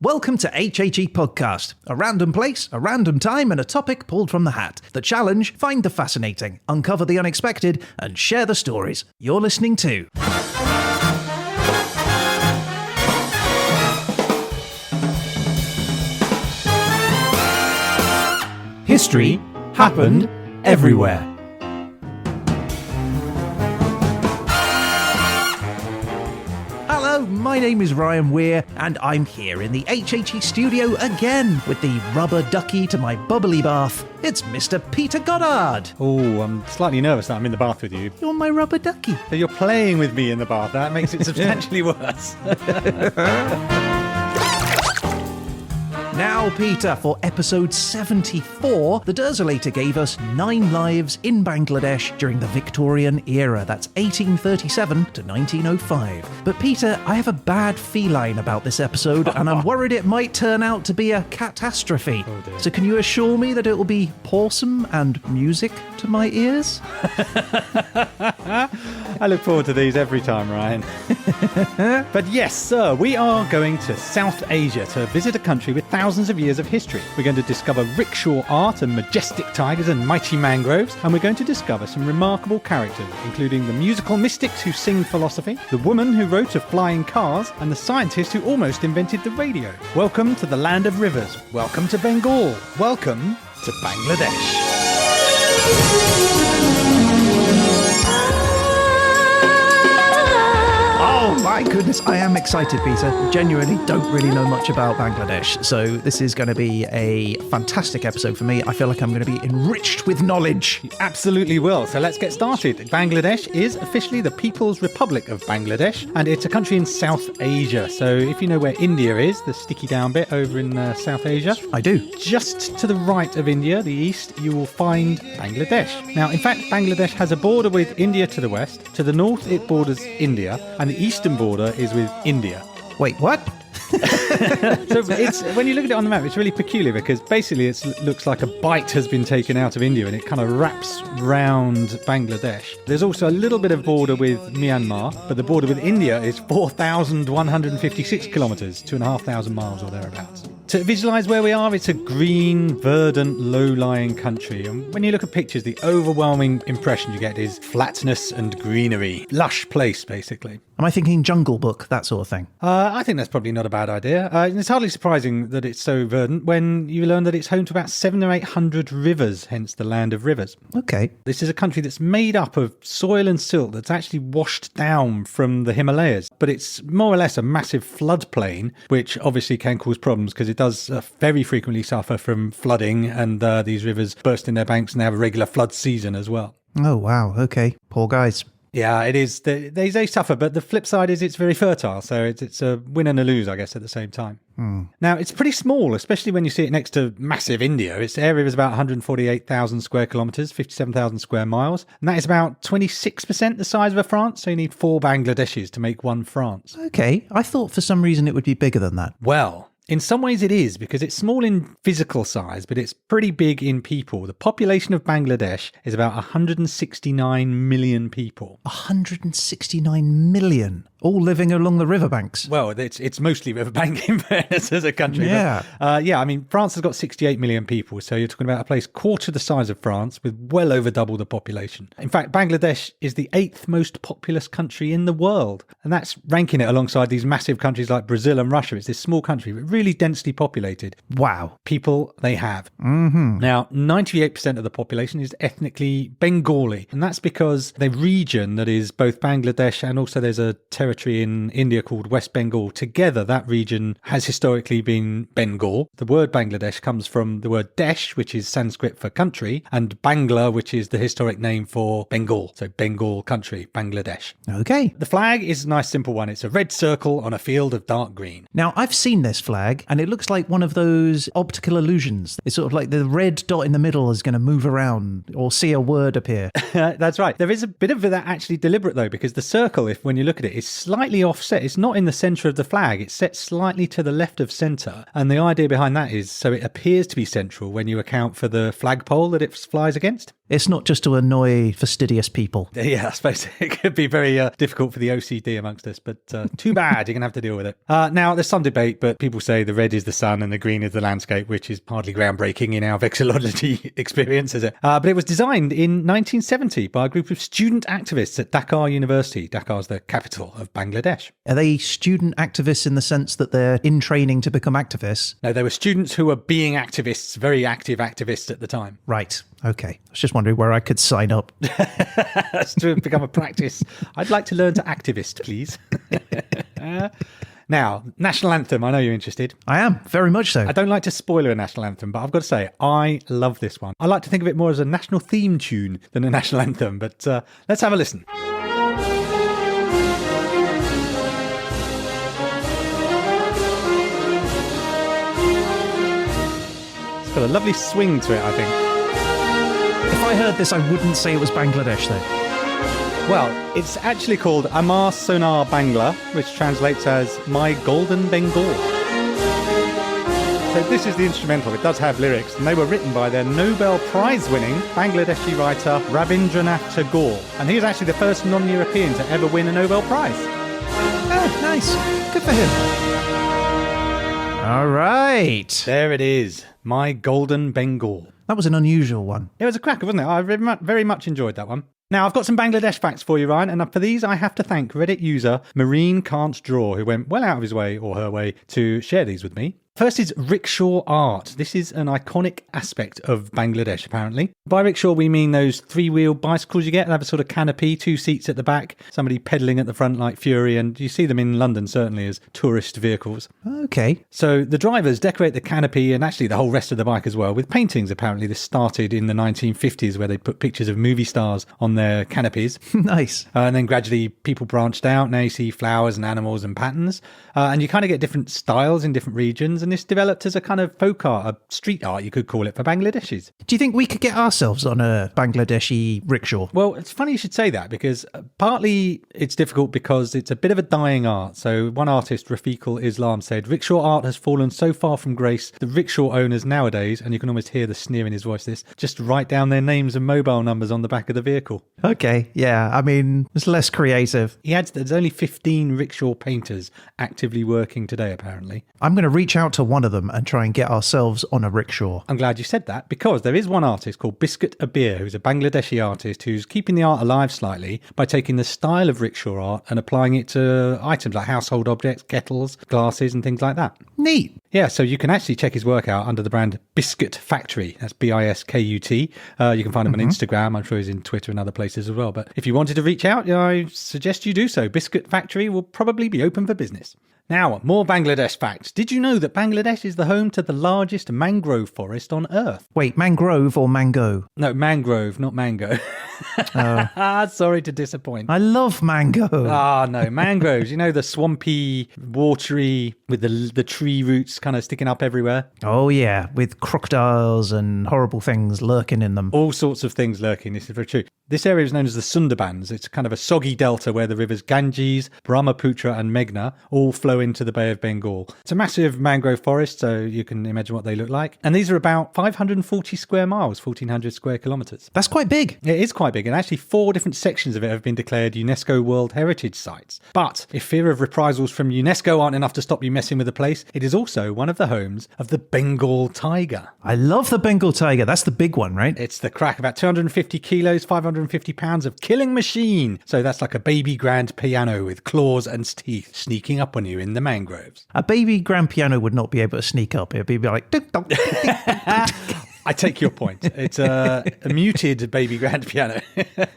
Welcome to HHE Podcast, a random place, a random time, and a topic pulled from the hat. The challenge: find the fascinating, uncover the unexpected, and share the stories. You're listening to History Happened Everywhere. Hello, my name is Ryan Weir, and I'm here in the HHE studio again with the rubber ducky to my bubbly bath. It's Mr. Peter Goddard. Oh, I'm slightly nervous that I'm in the bath with you. You're my rubber ducky. So you're playing with me in the bath. That makes it substantially worse. Now, Peter, for episode 74, the Derzolator gave us 9 lives in Bangladesh during the Victorian era. That's 1837 to 1905. But Peter, I have a bad feline about this episode, and I'm worried it might turn out to be a catastrophe. Oh dear. So can you assure me that it will be wholesome and music to my ears? I look forward to these every time, Ryan. But yes, sir, we are going to South Asia to visit a country with thousands of years of history. We're going to discover rickshaw art and majestic tigers and mighty mangroves, and we're going to discover some remarkable characters, including the musical mystics who sing philosophy, the woman who wrote of flying cars, and the scientist who almost invented the radio. Welcome to the land of rivers. Welcome to Bengal. Welcome to Bangladesh. Oh my goodness, I am excited, Peter. Genuinely don't really know much about Bangladesh, so this is going to be a fantastic episode for me. I feel like I'm going to be enriched with knowledge. You absolutely will. So let's get started. Bangladesh is officially the People's Republic of Bangladesh, and it's a country in South Asia. So if you know where India is, the sticky down bit over in South Asia. I do. Just to the right of India, the east, you will find Bangladesh. Now, in fact, Bangladesh has a border with India to the west. To the north, it borders India, and the eastern border is with India. Wait, what? So it's, when you look at it on the map, it's really peculiar because basically it looks like a bite has been taken out of India and it kind of wraps round Bangladesh. There's also a little bit of border with Myanmar, but the border with India is 4,156 kilometres, 2,500 miles or thereabouts. To visualise where we are, it's a green, verdant, low-lying country. And when you look at pictures, the overwhelming impression you get is flatness and greenery. Lush place, basically. Am I thinking Jungle Book, that sort of thing? I think that's probably not a bad idea. And it's hardly surprising that it's so verdant when you learn that it's home to about 700 or 800 rivers, hence the land of rivers. Okay. This is a country that's made up of soil and silt that's actually washed down from the Himalayas. But it's more or less a massive floodplain, which obviously can cause problems because it does very frequently suffer from flooding, and these rivers burst in their banks and they have a regular flood season as well. Oh, wow. Okay. Poor guys. Yeah, it is. They suffer, but the flip side is it's very fertile. So it's a win and a lose, I guess, at the same time. Now, it's pretty small, especially when you see it next to massive India. Its area is about 148,000 square kilometres, 57,000 square miles. And that is about 26% the size of a France. So you need 4 Bangladeshis to make one France. Okay. I thought for some reason it would be bigger than that. Well, in some ways it is, because it's small in physical size, but it's pretty big in people. The population of Bangladesh is about 169 million people. 169 million? All living along the riverbanks. Well, it's mostly riverbank in fairness as a country. Yeah. But, I mean, France has got 68 million people, so you're talking about a place quarter the size of France with well over double the population. In fact, Bangladesh is the 8th most populous country in the world, and that's ranking it alongside these massive countries like Brazil and Russia. It's this small country, but really densely populated. Wow. People they have. Mm-hmm. Now, 98% of the population is ethnically Bengali, and that's because the region that is both Bangladesh and also there's a territory in India called West Bengal. Together, that region has historically been Bengal. The word Bangladesh comes from the word Desh, which is Sanskrit for country, and Bangla, which is the historic name for Bengal. So Bengal country, Bangladesh. Okay. The flag is a nice simple one. It's a red circle on a field of dark green. Now, I've seen this flag, and it looks like one of those optical illusions. It's sort of like the red dot in the middle is going to move around or see a word appear. That's right. There is a bit of that actually deliberate, though, because the circle, when you look at it, is slightly offset. It's not in the centre of the flag. It's set slightly to the left of centre. And the idea behind that is so it appears to be central when you account for the flagpole that it flies against. It's not just to annoy fastidious people. Yeah, I suppose it could be very difficult for the OCD amongst us, but too bad. You're going to have to deal with it. Now, there's some debate, but people say the red is the sun and the green is the landscape, which is hardly groundbreaking in our vexillology experience, is it? But it was designed in 1970 by a group of student activists at Dhaka University. Dhaka is the capital of Bangladesh. Are they student activists in the sense that they're in training to become activists? No, they were students who were being activists, very active activists at the time. Right. Okay. I was just wondering where I could sign up. That's to become a practice. I'd like to learn to activist, please. Now, national anthem. I know you're interested. I am, very much so. I don't like to spoiler a national anthem, but I've got to say, I love this one. I like to think of it more as a national theme tune than a national anthem, but let's have a listen. It's got a lovely swing to it, I think. If I heard this, I wouldn't say it was Bangladesh, though. Well, it's actually called Amar Sonar Bangla, which translates as My Golden Bengal. So this is the instrumental. It does have lyrics, and they were written by their Nobel Prize-winning Bangladeshi writer Rabindranath Tagore. And he is actually the first non-European to ever win a Nobel Prize. Oh, nice. Good for him. All right. There it is. My Golden Bengal. That was an unusual one. It was a cracker, wasn't it? I very much enjoyed that one. Now, I've got some Bangladesh facts for you, Ryan, and for these I have to thank Reddit user Mehreencantdraw, who went well out of his way, or her way, to share these with me. First is rickshaw art. This is an iconic aspect of Bangladesh, apparently. By rickshaw, we mean those three-wheeled bicycles you get. They have a sort of canopy, 2 seats at the back, somebody pedalling at the front like Fury, and you see them in London, certainly, as tourist vehicles. Okay. So the drivers decorate the canopy and actually the whole rest of the bike as well with paintings, apparently. This started in the 1950s, where they put pictures of movie stars on their canopies. Nice. And then gradually people branched out. Now you see flowers and animals and patterns. And you kind of get different styles in different regions. And this developed as a kind of folk art, a street art, you could call it, for Bangladeshis. Do you think we could get ourselves on a Bangladeshi rickshaw? Well, it's funny you should say that, because partly it's difficult because it's a bit of a dying art. So one artist, Rafiqul Islam, said, rickshaw art has fallen so far from grace, the rickshaw owners nowadays, and you can almost hear the sneer in his voice, just write down their names and mobile numbers on the back of the vehicle. Okay, yeah, I mean, it's less creative. He adds that there's only 15 rickshaw painters actively working today, apparently. I'm going to reach out to one of them and try and get ourselves on a rickshaw. I'm glad you said that, because there is one artist called Biscuit Abir, who's a Bangladeshi artist who's keeping the art alive slightly by taking the style of rickshaw art and applying it to items like household objects, kettles, glasses and things like that. Neat. Yeah, so you can actually check his work out under the brand Biscuit Factory. That's Biskut. You can find him on Instagram. I'm sure he's in Twitter and other places as well. But if you wanted to reach out, I suggest you do so. Biscuit Factory will probably be open for business. Now, more Bangladesh facts. Did you know that Bangladesh is the home to the largest mangrove forest on Earth? Wait, mangrove or mango? No, mangrove, not mango. Sorry to disappoint. I love mango. No, mangroves. You know, the swampy, watery, with the tree roots kind of sticking up everywhere. Oh, yeah, with crocodiles and horrible things lurking in them. All sorts of things lurking. This is very true. This area is known as the Sundarbans. It's kind of a soggy delta where the rivers Ganges, Brahmaputra and Meghna all flow into the Bay of Bengal. It's a massive mangrove forest, so you can imagine what they look like. And these are about 540 square miles, 1,400 square kilometres. That's quite big. It is quite big, and actually 4 different sections of it have been declared UNESCO World Heritage Sites. But if fear of reprisals from UNESCO aren't enough to stop you messing with the place, it is also one of the homes of the Bengal tiger. I love the Bengal tiger. That's the big one, right? It's the crack, about 250 kilos, 550 pounds of killing machine. So that's like a baby grand piano with claws and teeth sneaking up on you in the mangroves. A baby grand piano would not be able to sneak up. It would be like... I take your point. It's a muted baby grand piano.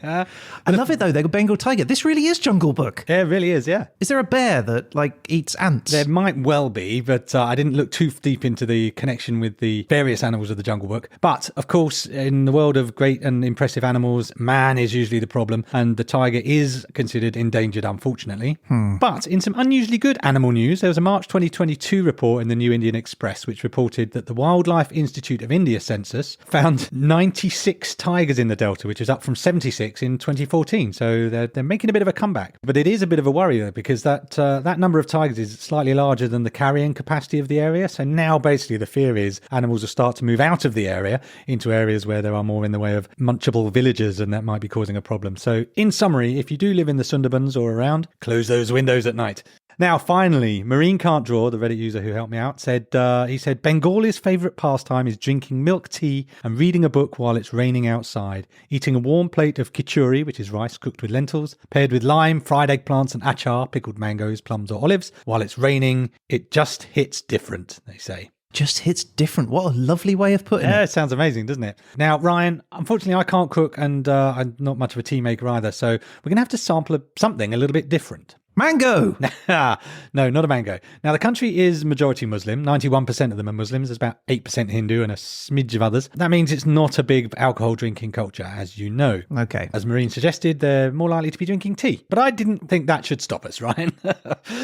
I love it though, the Bengal tiger. This really is Jungle Book. Yeah, it really is, yeah. Is there a bear that eats ants? There might well be, but I didn't look too deep into the connection with the various animals of the Jungle Book. But of course, in the world of great and impressive animals, man is usually the problem, and the tiger is considered endangered, unfortunately. But in some unusually good animal news, there was a March 2022 report in the New Indian Express which reported that the Wildlife Institute of India Centre census found 96 tigers in the Delta, which is up from 76 in 2014. So they're making a bit of a comeback. But it is a bit of a worry, though, because that number of tigers is slightly larger than the carrying capacity of the area. So now basically the fear is animals will start to move out of the area into areas where there are more in the way of munchable villagers, and that might be causing a problem. So in summary, if you do live in the Sundarbans or around, close those windows at night. Now, finally, Mehreencantdraw, the Reddit user who helped me out, said, Bengali's favourite pastime is drinking milk tea and reading a book while it's raining outside, eating a warm plate of khichuri, which is rice cooked with lentils, paired with lime, fried eggplants and achar, pickled mangoes, plums or olives. While it's raining, it just hits different, they say. Just hits different. What a lovely way of putting it. Yeah, it sounds amazing, doesn't it? Now, Ryan, unfortunately, I can't cook and I'm not much of a tea maker either, so we're going to have to sample something a little bit different. Mango! No, not a mango. Now, the country is majority Muslim. 91% of them are Muslims. There's about 8% Hindu and a smidge of others. That means it's not a big alcohol drinking culture, as you know. Okay. As Mehreen suggested, they're more likely to be drinking tea. But I didn't think that should stop us, Ryan.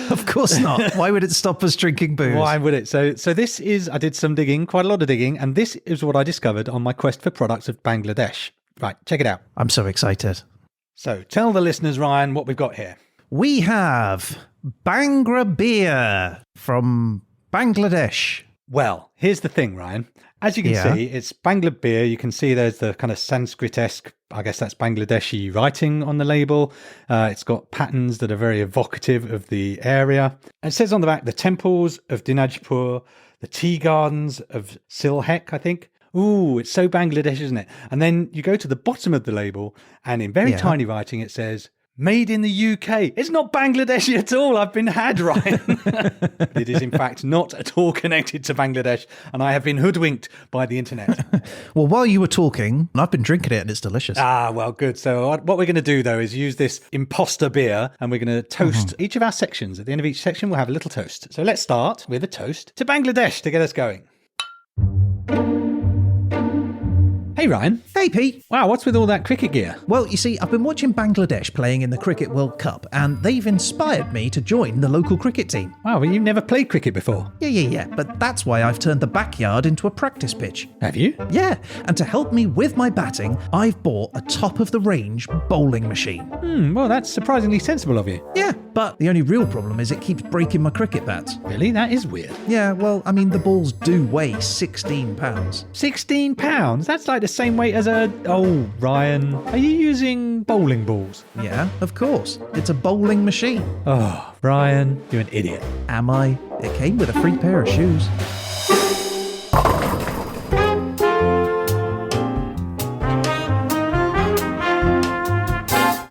Of course not. Why would it stop us drinking booze? Why would it? So this is, I did some digging, quite a lot of digging, and this is what I discovered on my quest for products of Bangladesh. Right, check it out. I'm so excited. So tell the listeners, Ryan, what we've got here. We have Bhangra beer from Bangladesh. Well, here's the thing, Ryan. As you can see, it's Bangla beer. You can see there's the kind of Sanskrit-esque, I guess that's Bangladeshi writing on the label. It's got patterns that are very evocative of the area. It says on the back, the temples of Dinajpur, the tea gardens of Silhek, I think. Ooh, it's so Bangladesh, isn't it? And then you go to the bottom of the label, and in very tiny writing, it says, made in the UK. It's not Bangladeshi at all. I've been had, Ryan. It is, in fact, not at all connected to Bangladesh, and I have been hoodwinked by the internet. Well, while you were talking, I've been drinking it and it's delicious. Ah, well, good. So what we're going to do, though, is use this imposter beer, and we're going to toast each of our sections. At the end of each section, we'll have a little toast. So let's start with a toast to Bangladesh to get us going. Hey, Ryan. Hey, Pete. Wow, what's with all that cricket gear? Well, you see, I've been watching Bangladesh playing in the Cricket World Cup, and they've inspired me to join the local cricket team. Wow, well, you've never played cricket before? Yeah. But that's why I've turned the backyard into a practice pitch. Have you? Yeah, and to help me with my batting, I've bought a top-of-the-range bowling machine. Well, that's surprisingly sensible of you. Yeah, but the only real problem is it keeps breaking my cricket bats. Really? That is weird. Yeah, well, I mean, the balls do weigh 16 pounds. 16 pounds? That's like the same weight as a... Oh, Ryan, are you using bowling balls? Yeah, of course. It's a bowling machine. Oh, Ryan, you're an idiot. Am I? It came with a free pair of shoes.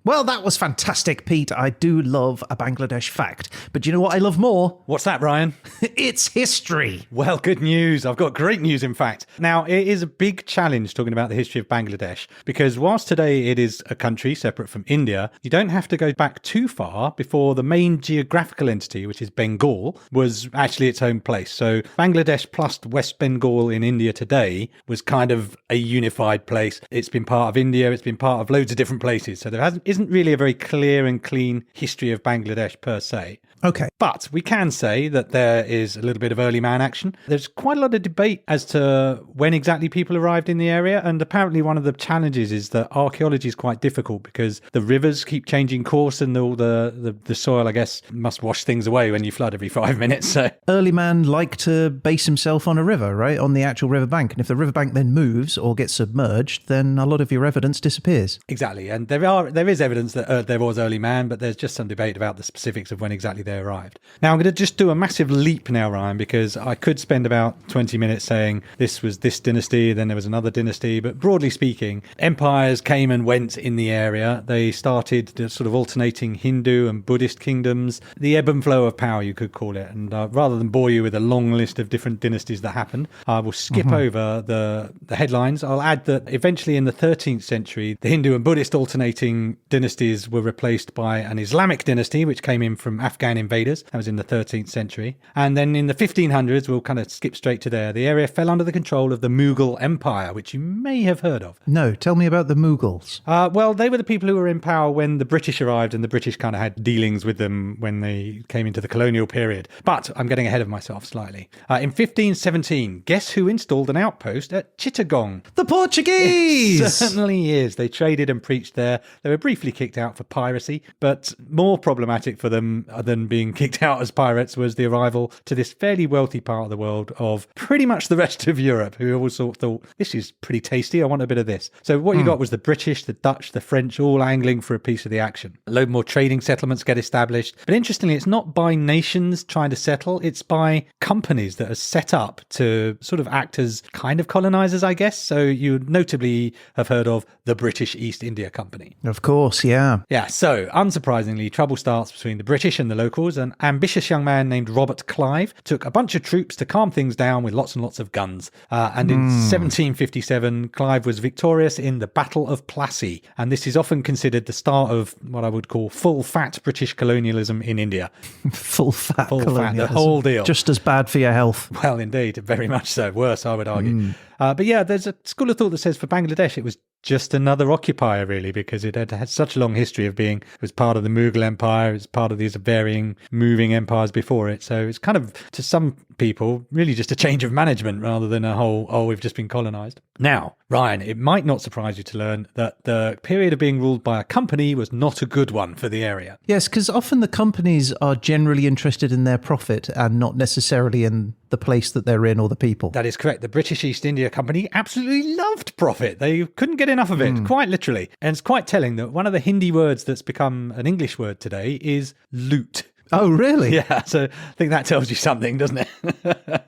Well, that was fantastic, Pete. I do love a Bangladesh fact. But do you know what I love more? What's that, Ryan? It's history. Well, good news. I've got great news, in fact. Now, it is a big challenge talking about the history of Bangladesh, because whilst today it is a country separate from India, you don't have to go back too far before the main geographical entity, which is Bengal, was actually its own place. So Bangladesh plus West Bengal in India today was kind of a unified place. It's been part of India. It's been part of loads of different places. So there isn't really a very clear and clean history of Bangladesh per se. Okay. But we can say that there is a little bit of early man action. There's quite a lot of debate as to when exactly people arrived in the area. And apparently one of the challenges is that archaeology is quite difficult because the rivers keep changing course and all the soil, I guess, must wash things away when you flood every 5 minutes. So early man liked to base himself on a river, right? On the actual riverbank. And if the riverbank then moves or gets submerged, then a lot of your evidence disappears. Exactly. And there is evidence that there was early man, but there's just some debate about the specifics of when exactly they arrived. Now, I'm going to just do a massive leap now, Ryan, because I could spend about 20 minutes saying this was this dynasty, then there was another dynasty, but broadly speaking, empires came and went in the area. They started sort of alternating Hindu and Buddhist kingdoms, the ebb and flow of power, you could call it. And rather than bore you with a long list of different dynasties that happened, I will skip over the headlines. I'll add that eventually in the 13th century, the Hindu and Buddhist alternating dynasties were replaced by an Islamic dynasty, which came in from Afghan Victorian invaders. That was in the 13th century. And then in the 1500s, we'll kind of skip straight to there, the area fell under the control of the Mughal Empire, which you may have heard of. No, tell me about the Mughals. Well, they were the people who were in power when the British arrived, and the British kind of had dealings with them when they came into the colonial period. But I'm getting ahead of myself slightly. In 1517, guess who installed an outpost at Chittagong? The Portuguese! It certainly is. They traded and preached there. They were briefly kicked out for piracy, but more problematic for them than being kicked out as pirates was the arrival to this fairly wealthy part of the world of pretty much the rest of Europe, who all sort of thought, this is pretty tasty, I want a bit of this. So what you got was the British, the Dutch, the French, all angling for a piece of the action. A load more trading settlements get established. But interestingly, it's not by nations trying to settle, it's by companies that are set up to sort of act as kind of colonizers, I guess. So you notably have heard of the British East India Company. Of course, yeah. Yeah, so unsurprisingly, trouble starts between the British and the locals. An ambitious young man named Robert Clive took a bunch of troops to calm things down with lots and lots of guns. And in 1757, Clive was victorious in the Battle of Plassey. And this is often considered the start of what I would call full-fat British colonialism in India. Full-fat colonialism. The whole deal. Just as bad for your health. Well, indeed, very much so. Worse, I would argue. But yeah, there's a school of thought that says for Bangladesh, it was just another occupier, really, because it had such a long history of being, it was part of the Mughal Empire, it was part of these varying moving empires before it. So it's kind of, to some people, really just a change of management rather than a whole, oh, we've just been colonized. Now, Ryan, it might not surprise you to learn that the period of being ruled by a company was not a good one for the area. Yes, because often the companies are generally interested in their profit and not necessarily in the place that they're in or the people. That is correct. The British East India Company absolutely loved profit. They couldn't get enough of it, quite literally. And it's quite telling that one of the Hindi words that's become an English word today is loot. Oh, really? Yeah, so I think that tells you something, doesn't it?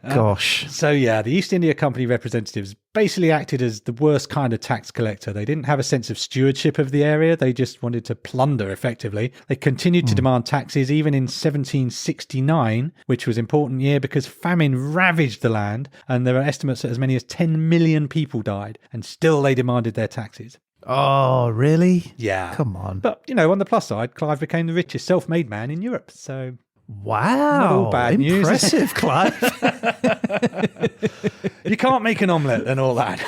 Gosh. So yeah, the East India Company representatives basically acted as the worst kind of tax collector. They didn't have a sense of stewardship of the area. They just wanted to plunder effectively. They continued to demand taxes even in 1769, which was an important year because famine ravaged the land and there are estimates that as many as 10 million people died and still they demanded their taxes. Oh, really? Yeah. Come on. But, you know, on the plus side, Clive became the richest self-made man in Europe. So, wow. not all bad news. Impressive, Clive. You can't make an omelette and all that.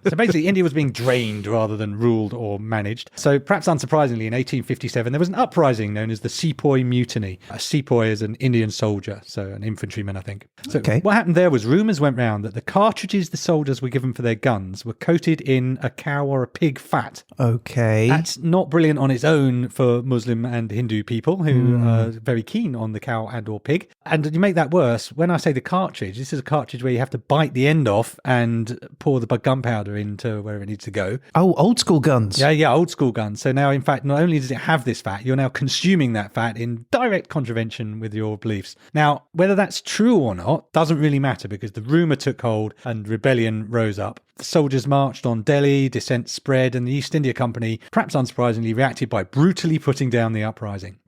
So basically, India was being drained rather than ruled or managed. So perhaps unsurprisingly, in 1857, there was an uprising known as the Sepoy Mutiny. A sepoy is an Indian soldier, so an infantryman, I think. So what happened there was rumours went round that the cartridges the soldiers were given for their guns were coated in a cow or a pig fat. Okay. That's not brilliant on its own for Muslim and Hindu people who are very keen on the cow and or pig. And you make that worse, when I say the cartridge, this is a cartridge where you have to bite the end off and pour the gunpowder into wherever it needs to go. Oh, old school guns. Yeah, old school guns. So now, in fact, not only does it have this fat, you're now consuming that fat in direct contravention with your beliefs. Now, whether that's true or not doesn't really matter because the rumour took hold and rebellion rose up. The soldiers marched on Delhi, dissent spread, and the East India Company, perhaps unsurprisingly, reacted by brutally putting down the uprising.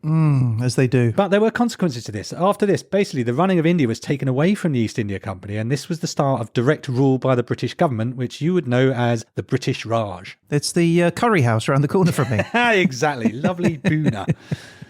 As they do. But there were consequences to this. After this, basically, the running of India was taken away from the East India Company, and this was the start of direct rule by the British government, which you would know as the British Raj. It's the curry house around the corner from me. Exactly. Lovely Boona.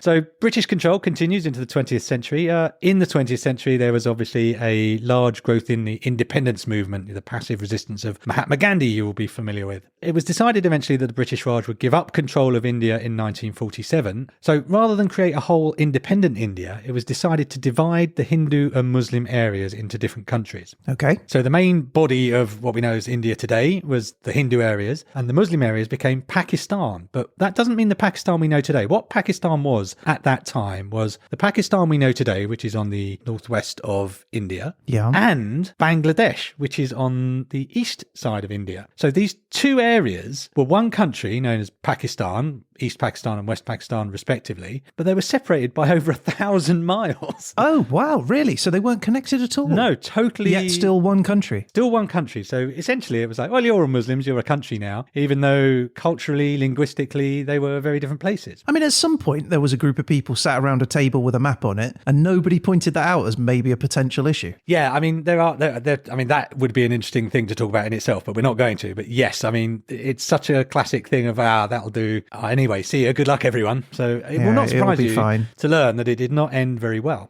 So British control continues into the 20th century. In the 20th century, there was obviously a large growth in the independence movement, the passive resistance of Mahatma Gandhi, you will be familiar with. It was decided eventually that the British Raj would give up control of India in 1947. So rather than create a whole independent India, it was decided to divide the Hindu and Muslim areas into different countries. Okay. So the main body of what we know as India today was the Hindu areas, and the Muslim areas became Pakistan. But that doesn't mean the Pakistan we know today. What Pakistan was at that time was the Pakistan we know today, which is on the northwest of India, and Bangladesh, which is on the east side of India. So these two areas were one country known as Pakistan, East Pakistan and West Pakistan respectively, but they were separated by over 1,000 miles. Oh, wow, really? So they weren't connected at all? No, totally. Yet still one country? Still one country. So essentially it was like, well, you're all Muslims, you're a country now, even though culturally, linguistically, they were very different places. I mean, at some point there was a group of people sat around a table with a map on it and nobody pointed that out as maybe a potential issue. Yeah, I mean, I mean, that would be an interesting thing to talk about in itself, but we're not going to. But yes, I mean, it's such a classic thing of, that'll do. Any Anyway, see you. Good luck, everyone. So it will not surprise you fine. to learn that it did not end very well.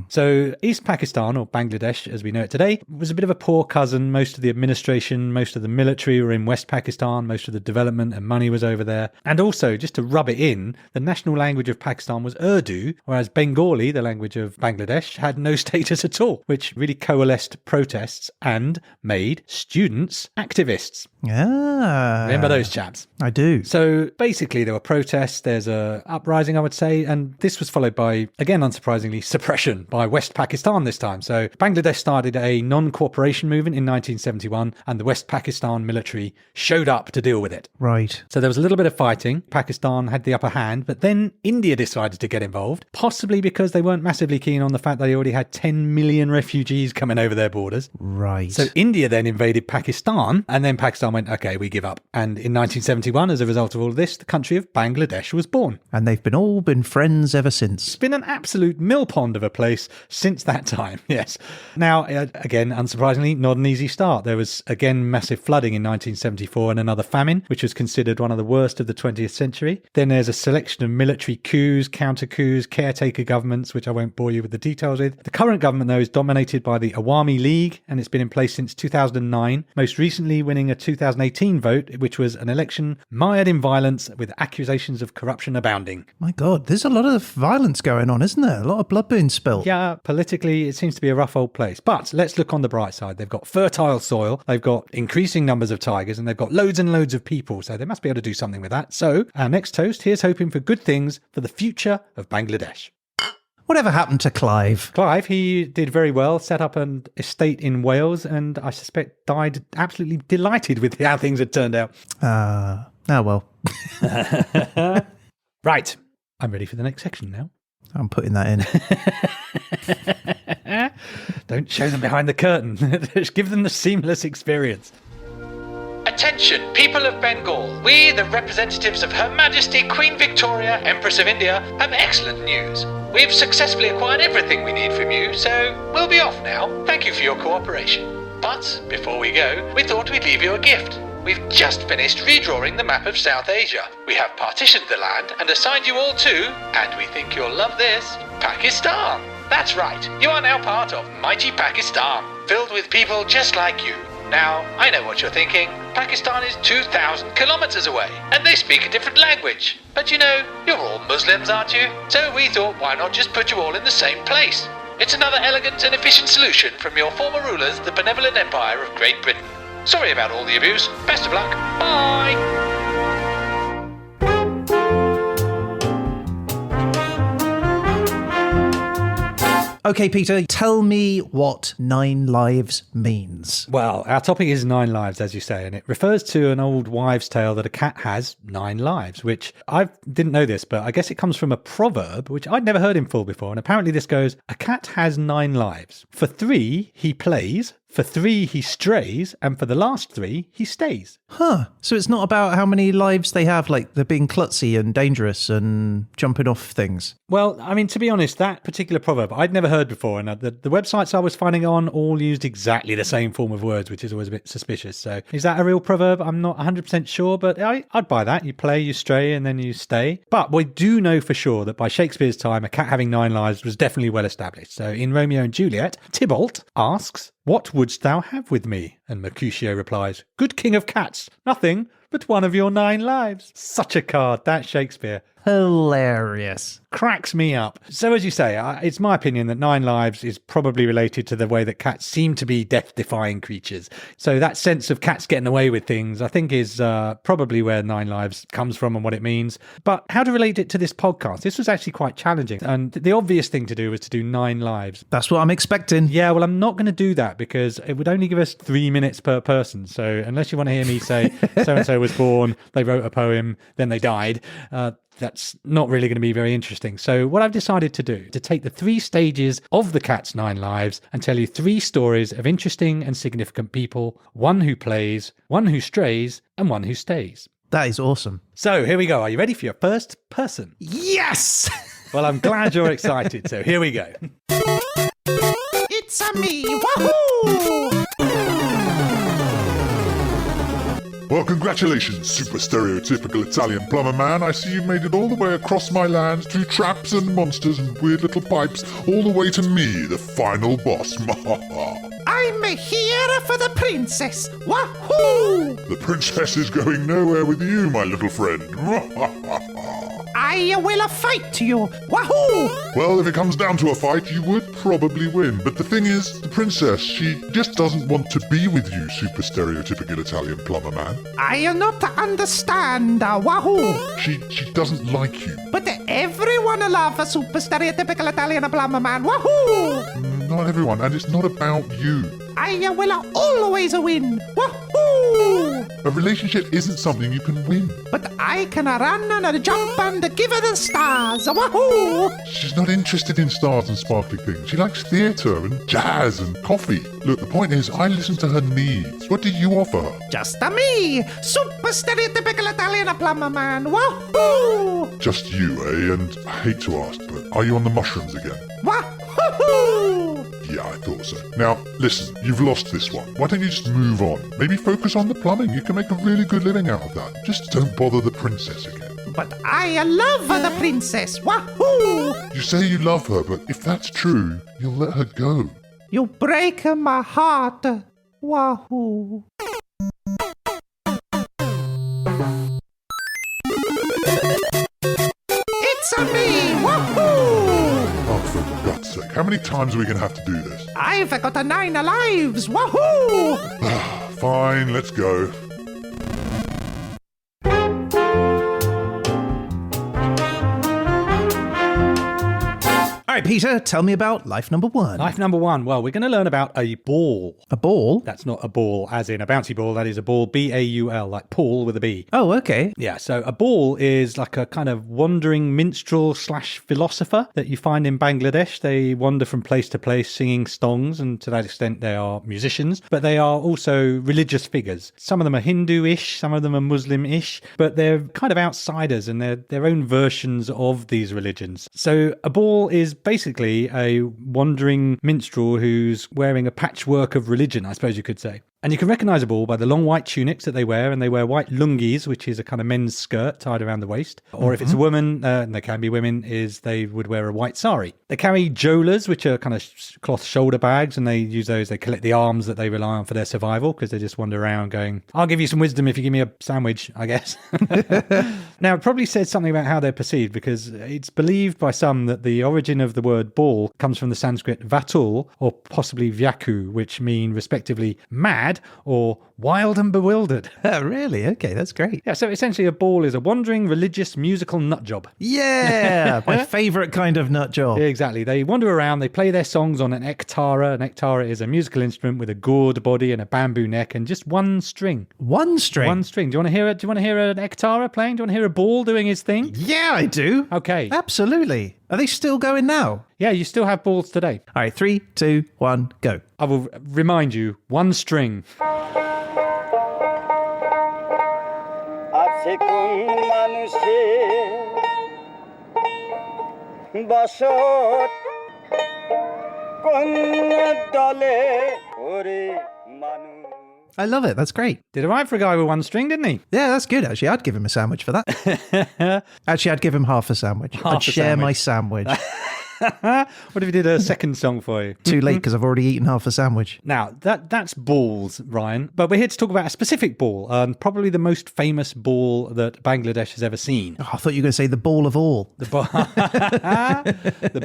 So East Pakistan, or Bangladesh as we know it today, was a bit of a poor cousin. Most of the administration, most of the military were in West Pakistan. Most of the development and money was over there. And also, just to rub it in, the national language of Pakistan was Urdu, whereas Bengali, the language of Bangladesh, had no status at all, which really coalesced protests and made students activists. Ah. Remember those chaps? I do. So basically there were protests, there's a uprising, I would say, and this was followed by, again unsurprisingly, suppression by West Pakistan this time. So Bangladesh started a non-cooperation movement in 1971 and the West Pakistan military showed up to deal with it. Right. So there was a little bit of fighting. Pakistan had the upper hand, but then India decided to get involved, possibly because they weren't massively keen on the fact they already had 10 million refugees coming over their borders. Right. So India then invaded Pakistan, and then Pakistan went, okay, we give up. And in 1971, as a result of all of this, the country of Bangladesh was born. And they've all been friends ever since. It's been an absolute millpond of a place since that time, yes. Now, again, unsurprisingly, not an easy start. There was, again, massive flooding in 1974 and another famine, which was considered one of the worst of the 20th century. Then there's a selection of military coups, counter-coups, caretaker governments, which I won't bore you with the details with. The current government, though, is dominated by the Awami League, and it's been in place since 2009, most recently winning a 2018 vote, which was an election mired in violence with accusations of corruption abounding. My God, there's a lot of violence going on, isn't there? A lot of blood being spilled. Yeah, politically, it seems to be a rough old place. But let's look on the bright side. They've got fertile soil, they've got increasing numbers of tigers, and they've got loads and loads of people. So they must be able to do something with that. So our next toast, here's hoping for good things for the future of Bangladesh. Whatever happened to Clive? Clive, he did very well, set up an estate in Wales, and I suspect died absolutely delighted with how things had turned out. Well. Right. I'm ready for the next section now. I'm putting that in. Don't show them behind the curtain. Just give them the seamless experience. Attention, people of Bengal. We, the representatives of Her Majesty Queen Victoria, Empress of India, have excellent news. We've successfully acquired everything we need from you, so we'll be off now. Thank you for your cooperation. But before we go, we thought we'd leave you a gift. We've just finished redrawing the map of South Asia. We have partitioned the land and assigned you all to, and we think you'll love this, Pakistan. That's right, you are now part of mighty Pakistan, filled with people just like you. Now, I know what you're thinking. Pakistan is 2,000 kilometers away, and they speak a different language. But you know, you're all Muslims, aren't you? So we thought, why not just put you all in the same place? It's another elegant and efficient solution from your former rulers, the benevolent empire of Great Britain. Sorry about all the abuse. Best of luck. Bye! Okay, Peter, tell me what 9 lives means. Well, our topic is 9 lives, as you say, and it refers to an old wives' tale that a cat has 9 lives, which I didn't know this, but I guess it comes from a proverb, which I'd never heard in full before. And apparently this goes, a cat has 9 lives. For 3, he plays. For 3, he strays, and for the last 3, he stays. Huh. So it's not about how many lives they have, like they're being klutzy and dangerous and jumping off things. Well, I mean, to be honest, that particular proverb I'd never heard before, and the websites I was finding on all used exactly the same form of words, which is always a bit suspicious. So is that a real proverb? I'm not 100% sure, but I'd buy that. You play, you stray, and then you stay. But we do know for sure that by Shakespeare's time, a cat having 9 lives was definitely well established. So in Romeo and Juliet, Tybalt asks, "What wouldst thou have with me?" And Mercutio replies, "Good king of cats, nothing but one of your 9 lives." Such a card, that's Shakespeare. Hilarious. Cracks me up. So as you say, it's my opinion that 9 lives is probably related to the way that cats seem to be death-defying creatures. So that sense of cats getting away with things, I think, is probably where 9 lives comes from and what it means. But how to relate it to this podcast? This was actually quite challenging. And the obvious thing to do was to do 9 lives. That's what I'm expecting. Yeah, well, I'm not going to do that because it would only give us 3 minutes per person. So unless you want to hear me say, so-and-so was born, they wrote a poem, then they died, that's not really going to be very interesting. So what I've decided to do, to take the 3 stages of the cat's 9 lives and tell you 3 stories of interesting and significant people, one who plays, one who strays, and one who stays. That is awesome. So here we go. Are you ready for your first person? Yes! Well, I'm glad you're excited. So here we go. It's a me! Wahoo! Well, congratulations, super stereotypical Italian plumber man. I see you made it all the way across my land through traps and monsters and weird little pipes, all the way to me, the final boss. I'm here for the princess. Wahoo! The princess is going nowhere with you, my little friend. I will fight you. Wahoo! Well, if it comes down to a fight, you would probably win. But the thing is, the princess, she just doesn't want to be with you, super stereotypical Italian plumber man. I not understand. Wahoo! She doesn't like you. But everyone loves a super stereotypical Italian plumber man. Wahoo! Not everyone, and it's not about you. I will always win. Wahoo! A relationship isn't something you can win. But I can run and jump and give her the stars. Wahoo! She's not interested in stars and sparkly things. She likes theatre and jazz and coffee. Look, the point is, I listen to her needs. What do you offer her? Just me, super stereotypical Italian plumber man. Wahoo! Just you, eh? And I hate to ask, but are you on the mushrooms again? Wahoo! Yeah, I thought so. Now, listen, you've lost this one. Why don't you just move on? Maybe focus on the plumbing. You can make a really good living out of that. Just don't bother the princess again. But I love the princess. Wahoo! You say you love her, but if that's true, you'll let her go. You break my heart. Wahoo! It's me! Wahoo! Oh, for God's sake, how many times are we going to have to do this? I've got 9 lives. Wahoo! Fine, let's go. All right, Peter, tell me about life number 1. Life number 1. Well, we're going to learn about a ball. A ball? That's not a ball as in a bouncy ball. That is a ball, B-A-U-L, like Paul with a B. Oh, okay. Yeah, so a ball is like a kind of wandering minstrel / philosopher that you find in Bangladesh. They wander from place to place singing songs, and to that extent they are musicians, but they are also religious figures. Some of them are Hindu-ish, some of them are Muslim-ish, but they're kind of outsiders and they're their own versions of these religions. So a ball is basically a wandering minstrel who's wearing a patchwork of religion, I suppose you could say. And you can recognise a ball by the long white tunics that they wear, and they wear white lungis, which is a kind of men's skirt tied around the waist. Or if it's a woman, and they can be women, is they would wear a white sari. They carry jolas, which are kind of cloth shoulder bags, and they use those, they collect the alms that they rely on for their survival, because they just wander around going, I'll give you some wisdom if you give me a sandwich, I guess. Now, it probably says something about how they're perceived, because it's believed by some that the origin of the word ball comes from the Sanskrit vatul, or possibly vyaku, which mean respectively mad or wild and bewildered. Really? Okay, that's great. Yeah, so essentially a ball is a wandering religious musical nut job. Yeah, my favourite kind of nut job. Exactly. They wander around, they play their songs on an ektara. An ektara is a musical instrument with a gourd body and a bamboo neck and just one string. One string? One string. Do you want to hear it? Do you want to hear an ektara playing? Do you want to hear a ball doing his thing? Yeah, I do. Okay. Absolutely. Are they still going now? Yeah, you still have balls today. All right, 3, 2, 1, go. I will remind you, one string. আছে কোন মানুষের বসত কোন দলে ওরে মানুষ I love it. That's great. Did all right for a guy with one string, didn't he? Yeah, that's good, actually. I'd give him a sandwich for that. Actually, I'd give him half a sandwich. I'd share my sandwich. What if he did a second song for you? Too late, because I've already eaten half a sandwich. Now, that's balls, Ryan. But we're here to talk about a specific ball, probably the most famous ball that Bangladesh has ever seen. Oh, I thought you were going to say the ball of all. The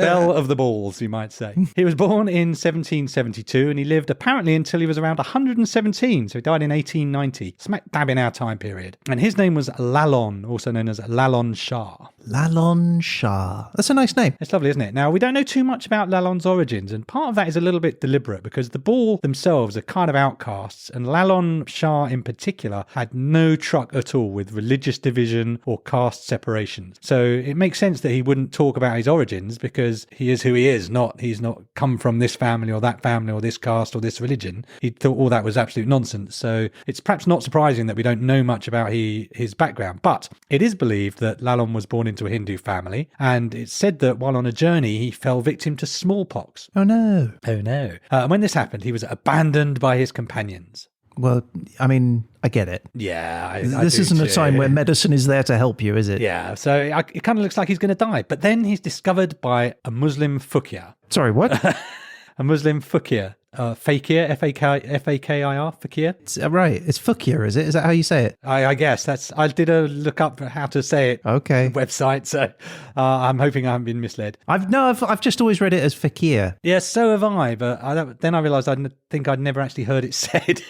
bell of the balls, you might say. He was born in 1772 and he lived apparently until he was around 117. So he died in 1890, smack dab in our time period. And his name was Lalon, also known as Lalon Shah. Lalon Shah. That's a nice name. It's lovely, isn't it? Now, we don't know too much about Lalon's origins, and part of that is a little bit deliberate because the ball themselves are kind of outcasts, and Lalon Shah in particular had no truck at all with religious division or caste separations. So it makes sense that he wouldn't talk about his origins because he is who he is, he's not come from this family or that family or this caste or this religion. He thought all that was absolute nonsense. So it's perhaps not surprising that we don't know much about his background, but it is believed that Lalon was born into a Hindu family, and it's said that while on a journey he fell victim to smallpox. Oh no. Oh no. When this happened, he was abandoned by his companions. Well, I mean, I I get it. Yeah, This isn't a time where medicine is there to help you, is it? Yeah, so it kind of looks like he's going to die. But then he's discovered by a Muslim fakir. Sorry, what? A Muslim fakir. Fakir, F-A-K-I-R, fakir. Right, it's fakir, is it? Is that how you say it? I guess I did a look up how to say it. Okay. Website, so I'm hoping I haven't been misled. I've just always read it as fakir. Yeah, so have I, but then I realised think I'd never actually heard it said.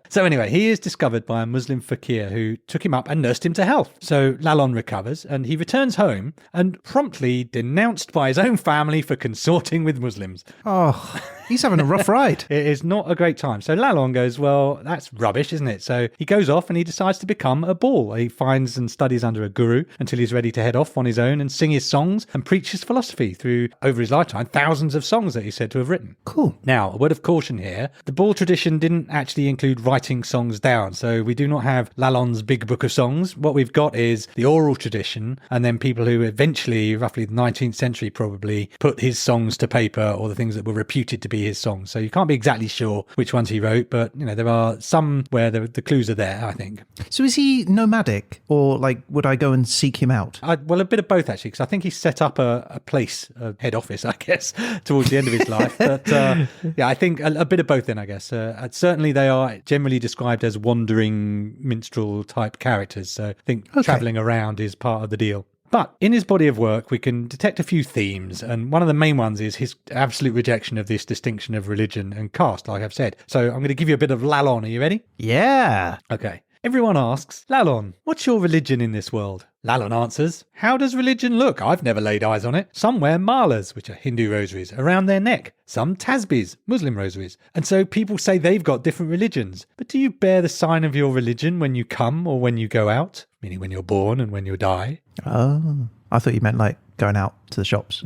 So anyway, he is discovered by a Muslim fakir who took him up and nursed him to health. So Lalon recovers and he returns home and promptly denounced by his own family for consorting with Muslims. Oh, he's having a rough ride. It is not a great time. So Lalon goes, well, that's rubbish, isn't it? So he goes off and he decides to become a Baal. He finds and studies under a guru until he's ready to head off on his own and sing his songs and preach his philosophy through, over his lifetime, thousands of songs that he's said to have written. Cool. Now, a word of caution here. The Baal tradition didn't actually include writing songs down. So we do not have Lalon's big book of songs. What we've got is the oral tradition and then people who eventually, roughly the 19th century probably, put his songs to paper or the things that were reputed to be his songs. So you can't be exactly sure which ones he wrote, but there are some where the clues are there, I think. So is he nomadic, or would I go and seek him out? Well, a bit of both actually, because I think he set up a place, a head office, I guess, towards the end of his life. But yeah, I think a bit of both then, I guess. Certainly they are generally described as wandering minstrel type characters. So I think travelling around is part of the deal. But in his body of work, we can detect a few themes, and one of the main ones is his absolute rejection of this distinction of religion and caste, like I've said. So I'm going to give you a bit of Lalon. Are you ready? Yeah. Okay. Everyone asks, Lalon, what's your religion in this world? Lalon answers, how does religion look? I've never laid eyes on it. Some wear malas, which are Hindu rosaries, around their neck. Some tasbis, Muslim rosaries. And so people say they've got different religions. But do you bear the sign of your religion when you come or when you go out? Meaning when you're born and when you die? Oh, I thought you meant going out to the shops.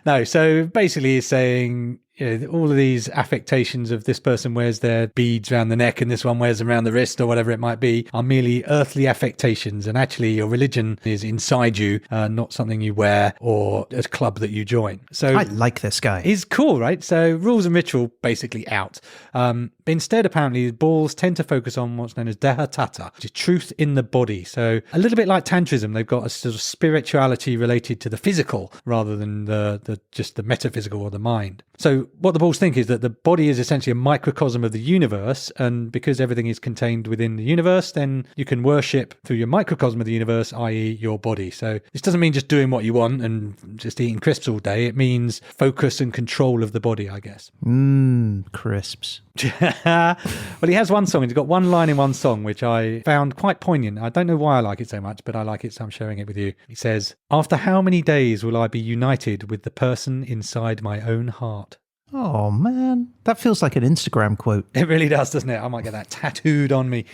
No. So basically he's saying, all of these affectations of this person wears their beads around the neck and this one wears them around the wrist or whatever it might be are merely earthly affectations. And actually your religion is inside you, not something you wear or a club that you join. So I like this guy. He's cool, right? So rules and ritual basically out. But instead, apparently, Baals tend to focus on what's known as dehatata, which is truth in the body. So a little bit like Tantrism, they've got a sort of spirituality related to the physical rather than just the metaphysical or the mind. So what the Baals think is that the body is essentially a microcosm of the universe, and because everything is contained within the universe, then you can worship through your microcosm of the universe, i.e. your body. So this doesn't mean just doing what you want and just eating crisps all day. It means focus and control of the body, I guess. Crisps. Well, he has one song. He's got one line in one song, which I found quite poignant. I don't know why I like it so much, but I like it, so I'm sharing it with you. He says, after how many days will I be united with the person inside my own heart? Oh, man. That feels like an Instagram quote. It really does, doesn't it? I might get that tattooed on me.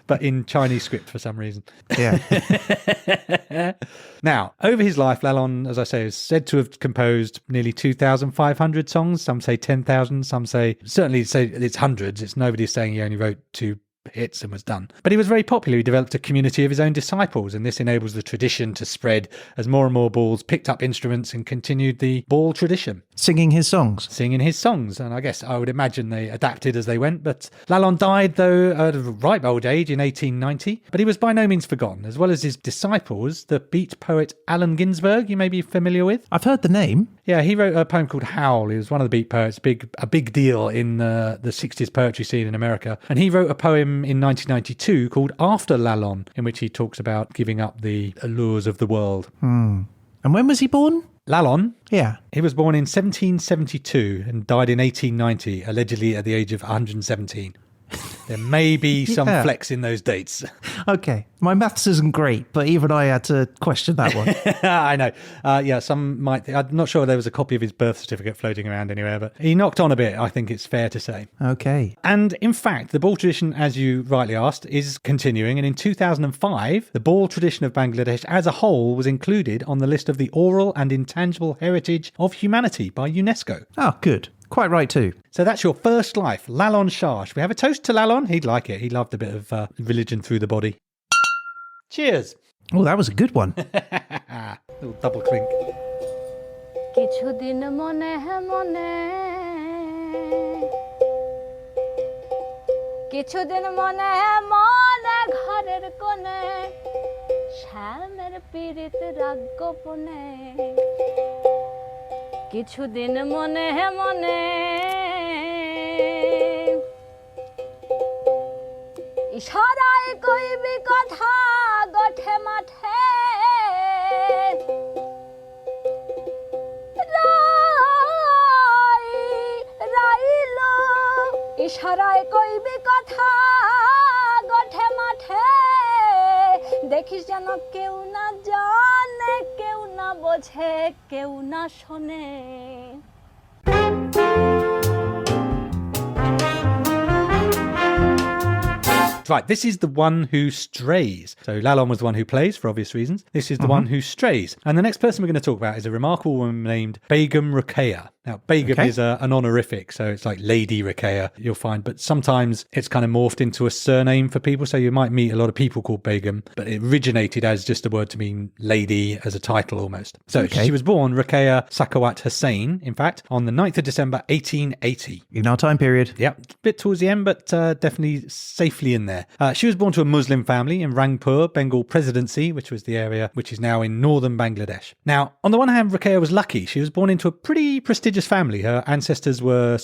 But in Chinese script for some reason. Yeah. Now, over his life, Lalon, as I say, is said to have composed nearly 2,500 songs. Some say 10,000. Some certainly say it's hundreds. It's nobody's saying he only wrote 2 hits and was done. But he was very popular. He developed a community of his own disciples, and this enables the tradition to spread as more and more Baals picked up instruments and continued the Baal tradition. Singing his songs. And I guess I would imagine they adapted as they went. But Lalon died, though, at a ripe old age in 1890. But he was by no means forgotten. As well as his disciples, the beat poet Allen Ginsberg, you may be familiar with. I've heard the name. Yeah, he wrote a poem called Howl. He was one of the beat poets, a big deal in the 60s poetry scene in America. And he wrote a poem in 1992 called After Lalon, in which he talks about giving up the allures of the world. And when was he born? Lalon? Yeah. He was born in 1772 and died in 1890, allegedly at the age of 117. There may be some flex in those dates. Okay. My maths isn't great, but even I had to question that one. I know. Some might. I'm not sure there was a copy of his birth certificate floating around anywhere, but he knocked on a bit, I think it's fair to say. Okay. And in fact, the Baal tradition, as you rightly asked, is continuing. And in 2005, the Baal tradition of Bangladesh as a whole was included on the list of the oral and intangible heritage of humanity by UNESCO. Oh, good. Quite right too. So that's your first life, Lalon Shah. Should we have a toast to Lalon? He'd like it. He loved a bit of religion through the body. Cheers. Oh, that was a good one. Little double clink. কিছুদিন মনে মনে কিছুদিন মনে মনে ঘরের কোণে শ্যামের পীড়িত রাগ গোপনে কিছুদিন মনে মনে ইশারায় কইবি কথা গঠে মাঠে রাইলো ইশারায় কইবি কথা গঠে মাঠে দেখিস যেন কেউ না জানে কেউ না বোঝে কেউ না শোনে Right, this is the one who strays. So Lalon was the one who plays, for obvious reasons. This is the one who strays. And the next person we're going to talk about is a remarkable woman named Begum Ruqayya. Now, Begum is an honorific, so it's like Lady Ruqayya, you'll find. But sometimes it's kind of morphed into a surname for people. So you might meet a lot of people called Begum, but it originated as just a word to mean lady as a title almost. So she was born Ruqayya Sakawat Hussain, in fact, on the 9th of December, 1880. In our time period. Yeah, a bit towards the end, but definitely safely in there. She was born to a Muslim family in Rangpur, Bengal Presidency, which was the area which is now in northern Bangladesh. Now, on the one hand, Ruqayya was lucky. She was born into a pretty prestigious family. Her ancestors were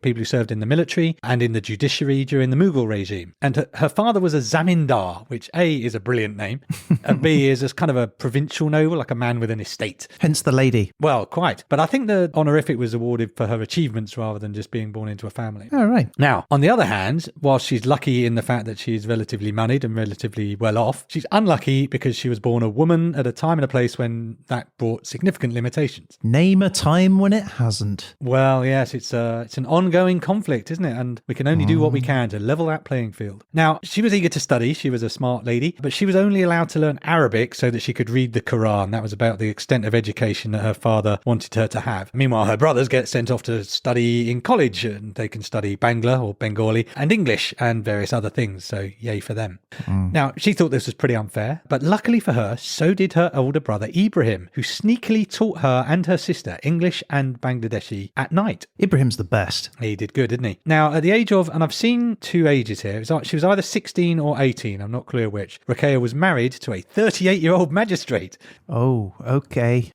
people who served in the military and in the judiciary during the Mughal regime. And her father was a zamindar, which A, is a brilliant name, and B, is as kind of a provincial noble, like a man with an estate. Hence the lady. Well, quite. But I think the honorific was awarded for her achievements rather than just being born into a family. Oh, right. Now, on the other hand, while she's lucky in the fact that she's relatively moneyed and relatively well off, she's unlucky because she was born a woman at a time and a place when that brought significant limitations. Name a time when it hasn't. Well, yes, it's an ongoing conflict, isn't it? And we can only do what we can to level that playing field. Now, she was eager to study. She was a smart lady, but she was only allowed to learn Arabic so that she could read the Quran. That was about the extent of education that her father wanted her to have. Meanwhile, her brothers get sent off to study in college, and they can study Bangla or Bengali and English and various other things. So yay for them. Now, she thought this was pretty unfair, but luckily for her, so did her older brother Ibrahim, who sneakily taught her and her sister English and Bangladeshi at night. Ibrahim's the best. He did good, didn't he? Now, at the age of, and I've seen two ages here, she was either 16 or 18, I'm not clear which. Ruqayya was married to a 38-year-old magistrate. Oh, okay.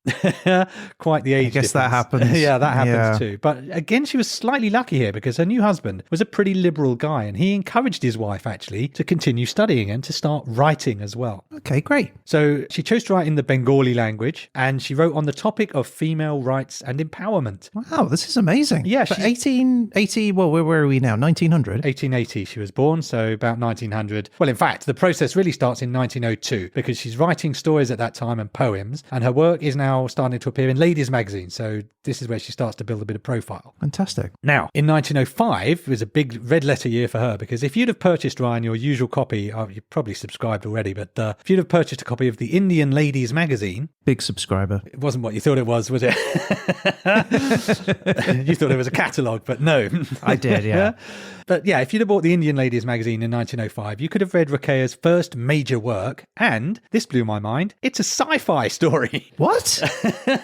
Quite the age I guess difference. that happens. Yeah, that happens too. But again, she was slightly lucky here because her new husband was a pretty liberal guy, and he encouraged his wife actually to continue studying and to start writing as well. Okay, great. So she chose to write in the Bengali language, and she wrote on the topic of female rights and empowerment. Wow, this is amazing. Yeah, But 1880, well, where are we now? 1900? 1880 she was born, so about 1900. Well, in fact, the process really starts in 1902 because she's writing stories at that time and poems, and her work is now starting to appear in ladies' magazines. So this is where she starts to build a bit of profile. Fantastic. Now, in 1905 was a big red letter year for her because if you'd have purchased, Ryan, your usual copy, you probably subscribed already, but if you'd have purchased a copy of the Indian Ladies magazine, Big subscriber. it wasn't what you thought it was it? You thought it was a catalogue, but no. I did, yeah. But yeah, if you'd have bought the Indian Ladies magazine in 1905, you could have read Ruqayya's first major work, and this blew my mind, it's a sci-fi story. What?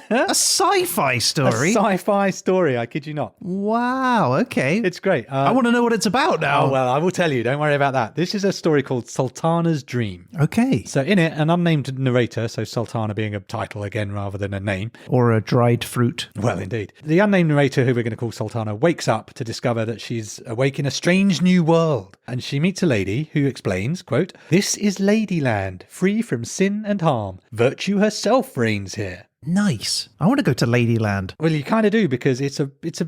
A sci-fi story? A sci-fi story, I kid you not. Wow, okay. It's great. I want to know what it's about now. Oh, well, I will tell you. Don't worry about that. This is a story called Sultana's Dream. Okay. So in it, an unnamed narrator, so Sultana being a title again rather than a name. Or a dried fruit. Well, indeed. The unnamed narrator, who we're going to call Sultana, wakes up to discover that she's awake in a strange new world. And she meets a lady who explains, quote, "This is Ladyland, free from sin and harm. Virtue herself reigns here." Nice. I want to go to Ladyland. Well, you kind of do because it's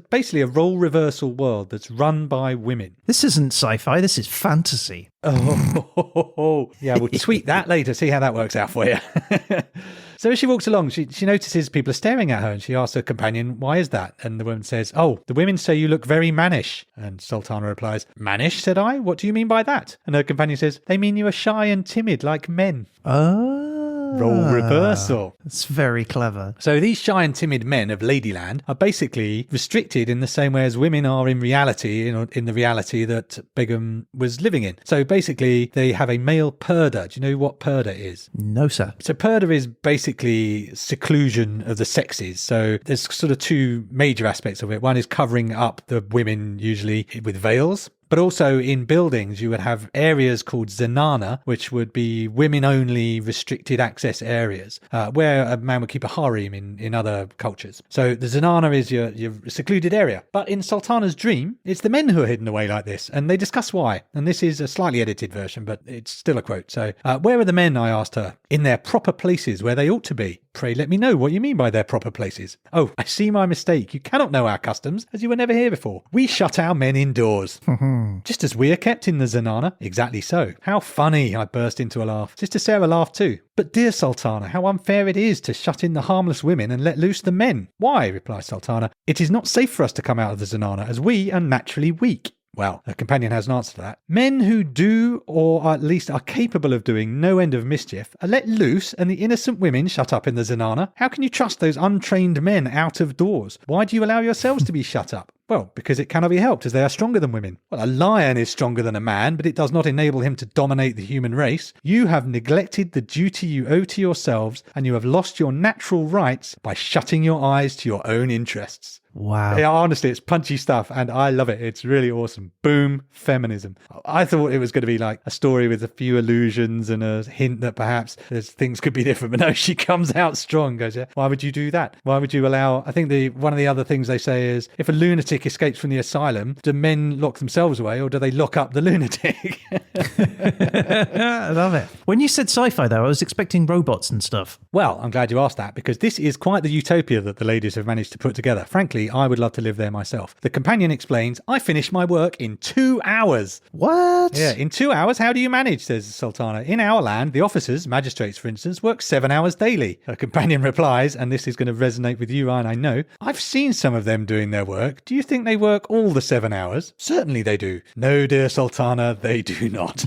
basically a role reversal world that's run by women. This isn't sci-fi, this is fantasy. Oh, yeah, we'll tweet that later, see how that works out for you. So as she walks along, she notices people are staring at her and she asks her companion, "Why is that?" And the woman says, "Oh, the women say you look very mannish." And Sultana replies, "Mannish, said I? What do you mean by that?" And her companion says, "They mean you are shy and timid like men." Oh. Role reversal. It's very clever. So these shy and timid men of Ladyland are basically restricted in the same way as women are in reality, in the reality that Begum was living in. So basically they have a male purdah. Do you know what purdah is? No, sir. So purdah is basically seclusion of the sexes. So there's sort of two major aspects of it. One is covering up the women usually with veils. But also in buildings, you would have areas called zenana, which would be women-only restricted access areas, where a man would keep a harem in other cultures. So the zenana is your secluded area. But in Sultana's dream, it's the men who are hidden away like this, and they discuss why. And this is a slightly edited version, but it's still a quote. So, where are the men, I asked her? In their proper places where they ought to be. Pray let me know what you mean by their proper places. Oh, I see my mistake. You cannot know our customs, as you were never here before. We shut our men indoors. Just as we are kept in the zenana. Exactly so. How funny, I burst into a laugh. Sister Sarah laughed too. But dear Sultana, how unfair it is to shut in the harmless women and let loose the men. Why, replies Sultana, it is not safe for us to come out of the zenana, as we are naturally weak. Well, her companion has an answer to that. Men who do, or at least are capable of doing, no end of mischief are let loose and the innocent women shut up in the zenana. How can you trust those untrained men out of doors? Why do you allow yourselves to be shut up? Well, because it cannot be helped, as they are stronger than women. Well, a lion is stronger than a man, but it does not enable him to dominate the human race. You have neglected the duty you owe to yourselves, and you have lost your natural rights by shutting your eyes to your own interests. Wow. Yeah, honestly, it's punchy stuff, and I love it. It's really awesome. Boom, feminism. I thought it was going to be like a story with a few allusions and a hint that perhaps things could be different, but no, she comes out strong, goes, yeah, why would you do that? Why would you allow... I think one of the other things they say is, if a lunatic escapes from the asylum, do men lock themselves away or do they lock up the lunatic? I love it. When you said sci-fi, though, I was expecting robots and stuff. Well, I'm glad you asked that, because this is quite the utopia that the ladies have managed to put together. Frankly, I would love to live there myself. The companion explains, I finished my work in 2 hours. What? Yeah, in 2 hours, how do you manage, says Sultana. In our land, the officers, magistrates for instance, work 7 hours daily. Her companion replies, and this is going to resonate with you, Ryan, I know, I've seen some of them doing their work. Do you think they work all the 7 hours? Certainly they do. No, dear Sultana, they do not.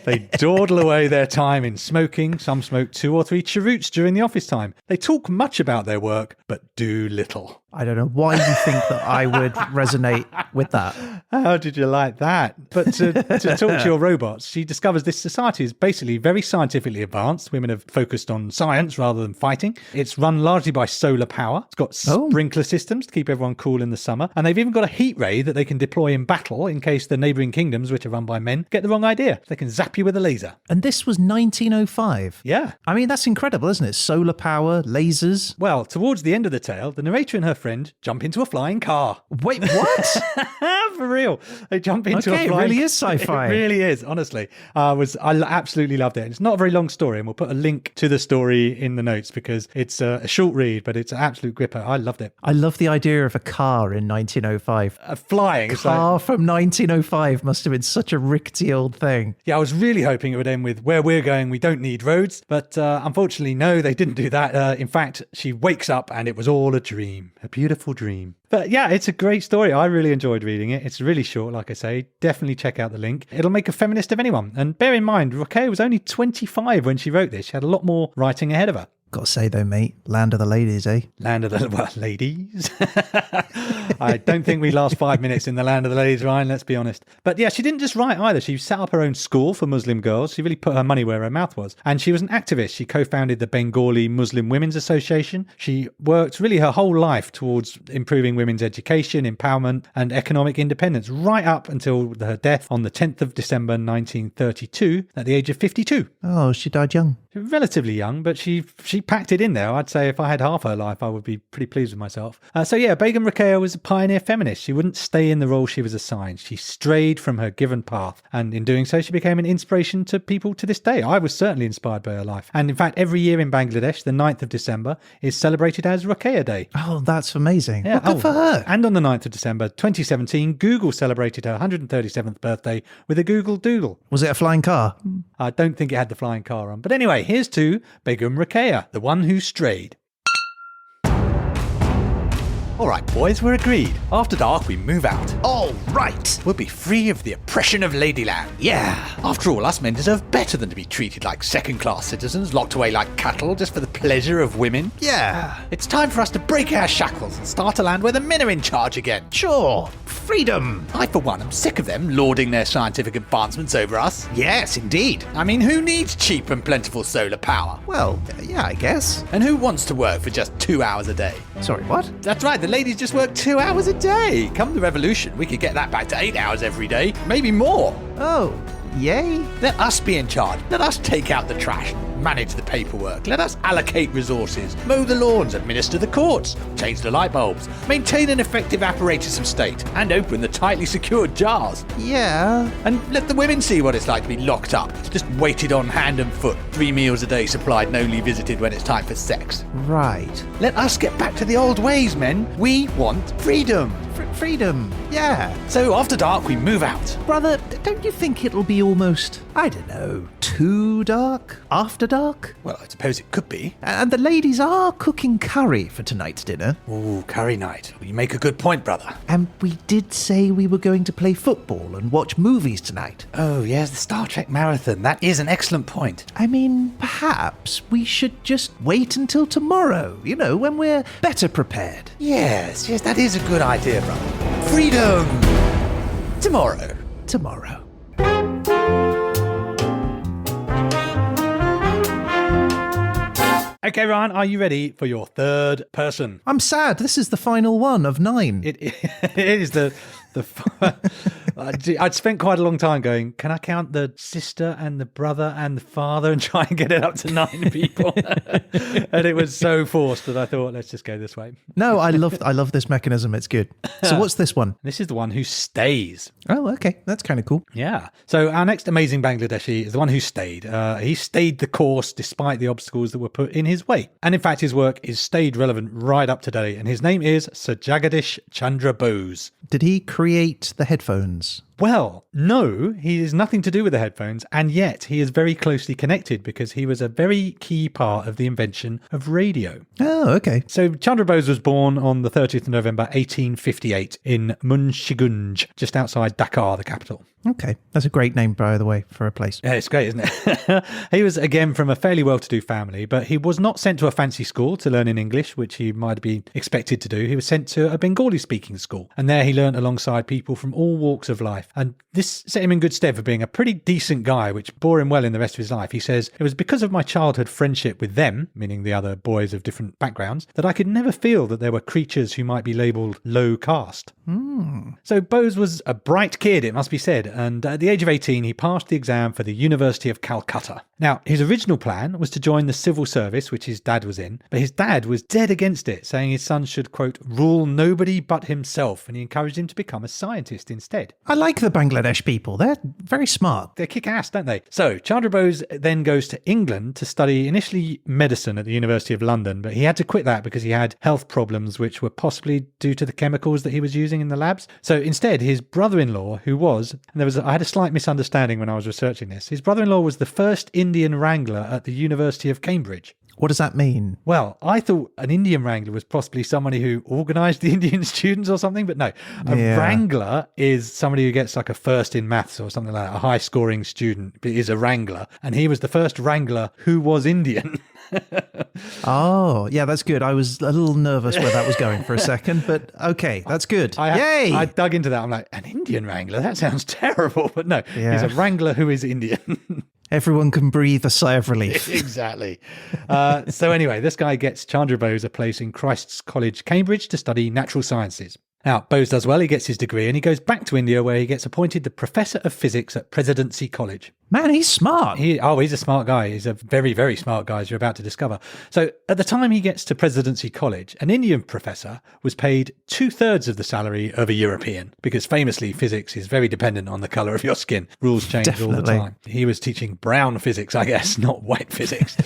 They dawdle away their time in smoking. Some smoke 2 or 3 cheroots during the office time. They talk much about their work, but do little. I don't know why you think that I would resonate with that. How did you like that? But to talk to your robots, she discovers this society is basically very scientifically advanced. Women have focused on science rather than fighting. It's run largely by solar power. It's got sprinkler systems to keep everyone cool in the summer. And they've even got a heat ray that they can deploy in battle in case the neighbouring kingdoms, which are run by men, get the wrong idea. They can zap you with a laser. And this was 1905. Yeah. I mean, that's incredible, isn't it? Solar power, lasers. Well, towards the end of the tale, the narrator and her friend jump into a flying car. Wait, what? For real. They jump into a flying car. It really is sci-fi. It really is, honestly. I absolutely loved it. It's not a very long story, and we'll put a link to the story in the notes because it's a short read, but it's an absolute gripper. I loved it. I love the idea of a car in 1905. Flying. A car from 1905 must have been such a rickety old thing. Yeah, I was really hoping it would end with, where we're going, we don't need roads. But unfortunately, no, they didn't do that. In fact, she wakes up and it was all a dream. A beautiful dream. But yeah, it's a great story. I really enjoyed reading it. It's really short, like I say. Definitely check out the link. It'll make a feminist of anyone. And bear in mind, Roquea was only 25 when she wrote this. She had a lot more writing ahead of her. Got to say though, mate, land of the ladies, eh? Land of the ladies. I don't think we last 5 minutes in the land of the ladies, Ryan, let's be honest. But yeah, she didn't just write either. She set up her own school for Muslim girls. She really put her money where her mouth was. And she was an activist. She co-founded the Bengali Muslim Women's Association. She worked really her whole life towards improving women's education, empowerment and economic independence, right up until her death on the 10th of December 1932 at the age of 52. Oh, she died young. Relatively young, but she packed it in there. I'd say if I had half her life, I would be pretty pleased with myself. So yeah, Begum Roquea was a pioneer feminist. She wouldn't stay in the role she was assigned. She strayed from her given path. And in doing so, she became an inspiration to people to this day. I was certainly inspired by her life. And in fact, every year in Bangladesh, the 9th of December is celebrated as Roquea Day. Oh, that's amazing. Yeah. Well, good for her. And on the 9th of December, 2017, Google celebrated her 137th birthday with a Google Doodle. Was it a flying car? I don't think it had the flying car on. But anyway, here's to Begum Roquea, the one who strayed. All right, boys, we're agreed. After dark, we move out. All right. We'll be free of the oppression of Ladyland. Yeah. After all, us men deserve better than to be treated like second-class citizens, locked away like cattle just for the pleasure of women. Yeah. It's time for us to break our shackles and start a land where the men are in charge again. Sure. freedom. I, for one, am sick of them lording their scientific advancements over us. Yes, indeed. I mean, who needs cheap and plentiful solar power? Well, yeah, I guess. And who wants to work for just 2 hours a day? Sorry, what? That's right, the ladies just work 2 hours a day. Come the revolution, we could get that back to 8 hours every day, maybe more. Oh, yay? Let us be in charge. Let us take out the trash, manage the paperwork. Let us allocate resources, mow the lawns, administer the courts, change the light bulbs, maintain an effective apparatus of state, and open the tightly secured jars. Yeah. And let the women see what it's like to be locked up, just weighted on hand and foot, 3 meals a day supplied and only visited when it's time for sex. Right. Let us get back to the old ways, men. We want freedom. Freedom. Yeah. So after dark, we move out. Brother, don't you think it'll be almost, I don't know, too dark? After dark? Well, I suppose it could be. And the ladies are cooking curry for tonight's dinner. Ooh, curry night. You make a good point, brother. And we did say we were going to play football and watch movies tonight. Oh, yes, the Star Trek marathon. That is an excellent point. I mean, perhaps we should just wait until tomorrow, when we're better prepared. Yes, that is a good idea, brother. Freedom! Tomorrow. Okay, Ryan, are you ready for your third person? I'm sad. This is the final one of 9. It is the I'd spent quite a long time going, can I count the sister and the brother and the father and try and get it up to 9 people? And it was so forced that I thought, let's just go this way. No, I love this mechanism. It's good. So what's this one? This is the one who stays. Oh, okay. That's kind of cool. Yeah. So our next amazing Bangladeshi is the one who stayed. He stayed the course despite the obstacles that were put in his way. And in fact, his work is stayed relevant right up to date. And his name is Sir Jagadish Chandra Bose. Did he create the headphones? Well, no, he has nothing to do with the headphones, and yet he is very closely connected because he was a very key part of the invention of radio. Oh, okay. So Chandra Bose was born on the 30th of November 1858 in Munshigunj, just outside Dhaka, the capital. Okay. That's a great name, by the way, for a place. Yeah, it's great, isn't it? He was, again, from a fairly well-to-do family, but he was not sent to a fancy school to learn in English, which he might be expected to do. He was sent to a Bengali-speaking school, and there he learned alongside people from all walks of life. And this set him in good stead for being a pretty decent guy, which bore him well in the rest of his life. He says, it was because of my childhood friendship with them, meaning the other boys of different backgrounds, that I could never feel that there were creatures who might be labelled low caste. So Bose was a bright kid, it must be said, and at the age of 18, he passed the exam for the University of Calcutta. Now, his original plan was to join the civil service, which his dad was in, but his dad was dead against it, saying his son should, quote, rule nobody but himself, and he encouraged him to become a scientist instead. I like the Bangladesh people. They're very smart. They kick ass, don't they? So Chandra Bose then goes to England to study initially medicine at the University of London, but he had to quit that because he had health problems which were possibly due to the chemicals that he was using in the labs. So instead, his brother-in-law, who was, and I had a slight misunderstanding when I was researching this, his brother-in-law was the first Indian wrangler at the University of Cambridge. What does that mean? Well, I thought an Indian wrangler was possibly somebody who organised the Indian students or something, but no. A wrangler is somebody who gets like a first in maths or something like that. A high-scoring student is a wrangler, and he was the first wrangler who was Indian. Oh, yeah, that's good. I was a little nervous where that was going for a second, but okay, that's good. Yay! I dug into that. I'm like, an Indian wrangler? That sounds terrible. But no, he's a wrangler who is Indian. Everyone can breathe a sigh of relief. Exactly. So anyway, this guy gets Chandra Bose a place in Christ's College, Cambridge, to study natural sciences. Now, Bose does well, he gets his degree, and he goes back to India where he gets appointed the Professor of Physics at Presidency College. Man, he's smart. He's a smart guy. He's a very, very smart guy, as you're about to discover. So at the time he gets to Presidency College, an Indian professor was paid 2/3 of the salary of a European, because famously physics is very dependent on the colour of your skin. Rules change all the time. He was teaching brown physics, I guess, not white physics.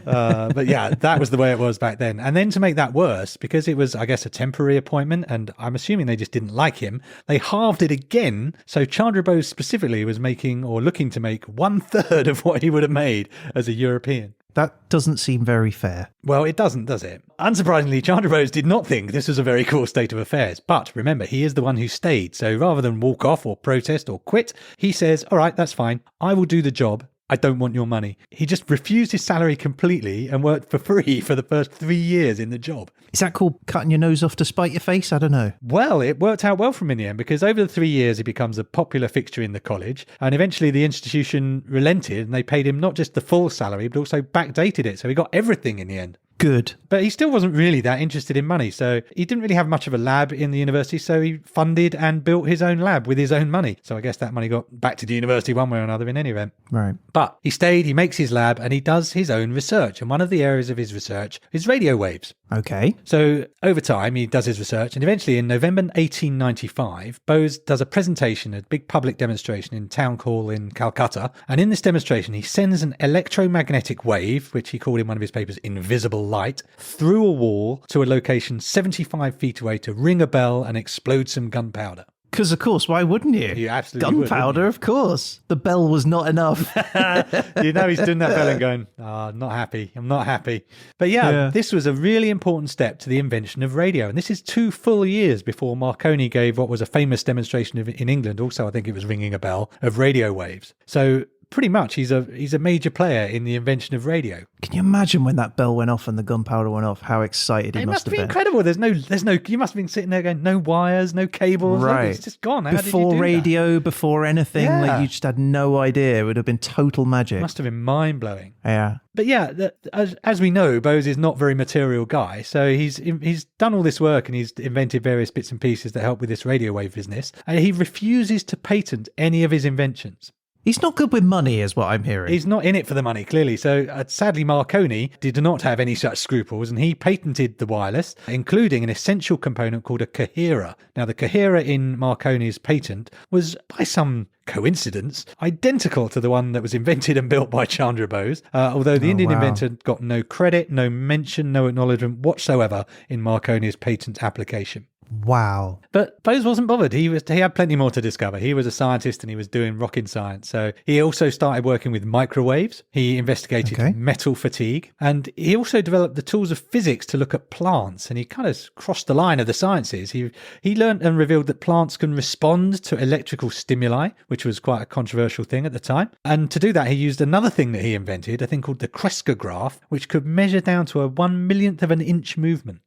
But yeah, that was the way it was back then. And then to make that worse, because it was, I guess, a temporary appointment, and I'm assuming they just didn't like him, they halved it again. So Chandra Bose specifically was making, or looking to make, 1/3 of what he would have made as a European. That doesn't seem very fair. Well, it doesn't, does it? Unsurprisingly, Chandra Bose did not think this was a very cool state of affairs. But remember, he is the one who stayed. So rather than walk off or protest or quit, he says, all right, that's fine. I will do the job I don't want your money. He just refused his salary completely and worked for free for the first 3 years in the job. Is that called cutting your nose off to spite your face? I don't know. Well, it worked out well for him in the end, because over the 3 years he becomes a popular fixture in the college, and eventually the institution relented and they paid him not just the full salary but also backdated it, so he got everything in the end. Good. But he still wasn't really that interested in money, so he didn't really have much of a lab in the university, so he funded and built his own lab with his own money. So I guess that money got back to the university one way or another in any event. Right. But he stayed, he makes his lab, and he does his own research. And one of the areas of his research is radio waves. Okay. So over time, he does his research, and eventually in November 1895, Bose does a presentation, a big public demonstration in Town Hall in Calcutta. And in this demonstration, he sends an electromagnetic wave, which he called in one of his papers invisible light, through a wall to a location 75 feet away to ring a bell and explode some gunpowder. Because, of course, why wouldn't you? You absolutely would, Gunpowder, wouldn't of course. The bell was not enough. You know he's doing that bell and going, I'm not happy. I'm not happy. But yeah, this was a really important step to the invention of radio. And this is 2 full years before Marconi gave what was a famous demonstration in England. Also, I think it was ringing a bell, of radio waves. So pretty much he's a major player in the invention of radio. Can you imagine when that bell went off and the gunpowder went off? How excited he It must must have be been. incredible. There's no. You must have been sitting there going, no wires, no cables. Look, Right. it's just gone. How Before did you do radio, before anything, Yeah. like you just had no idea. It would have been total that? magic. Must have been mind blowing. Yeah. But yeah, as we know, Bose is not a very material guy. So he's done all this work and he's invented various bits and pieces that help with this radio wave business. And he refuses to patent any of his inventions. He's not good with money, is what I'm hearing. He's not in it for the money, clearly. So sadly, Marconi did not have any such scruples, and he patented the wireless, including an essential component called a coherer. Now, the coherer in Marconi's patent was, by some coincidence, identical to the one that was invented and built by Chandra Bose, although the Indian inventor got no credit, no mention, no acknowledgement whatsoever in Marconi's patent application. Wow. But Bose wasn't bothered. He had plenty more to discover. He was a scientist and he was doing rocking science. So he also started working with microwaves. He investigated metal fatigue, and he also developed the tools of physics to look at plants. And he kind of crossed the line of the sciences. He learned and revealed that plants can respond to electrical stimuli, which was quite a controversial thing at the time. And to do that, he used another thing that he invented, a thing called the crescograph, which could measure down to a 1/1,000,000th of an inch movement.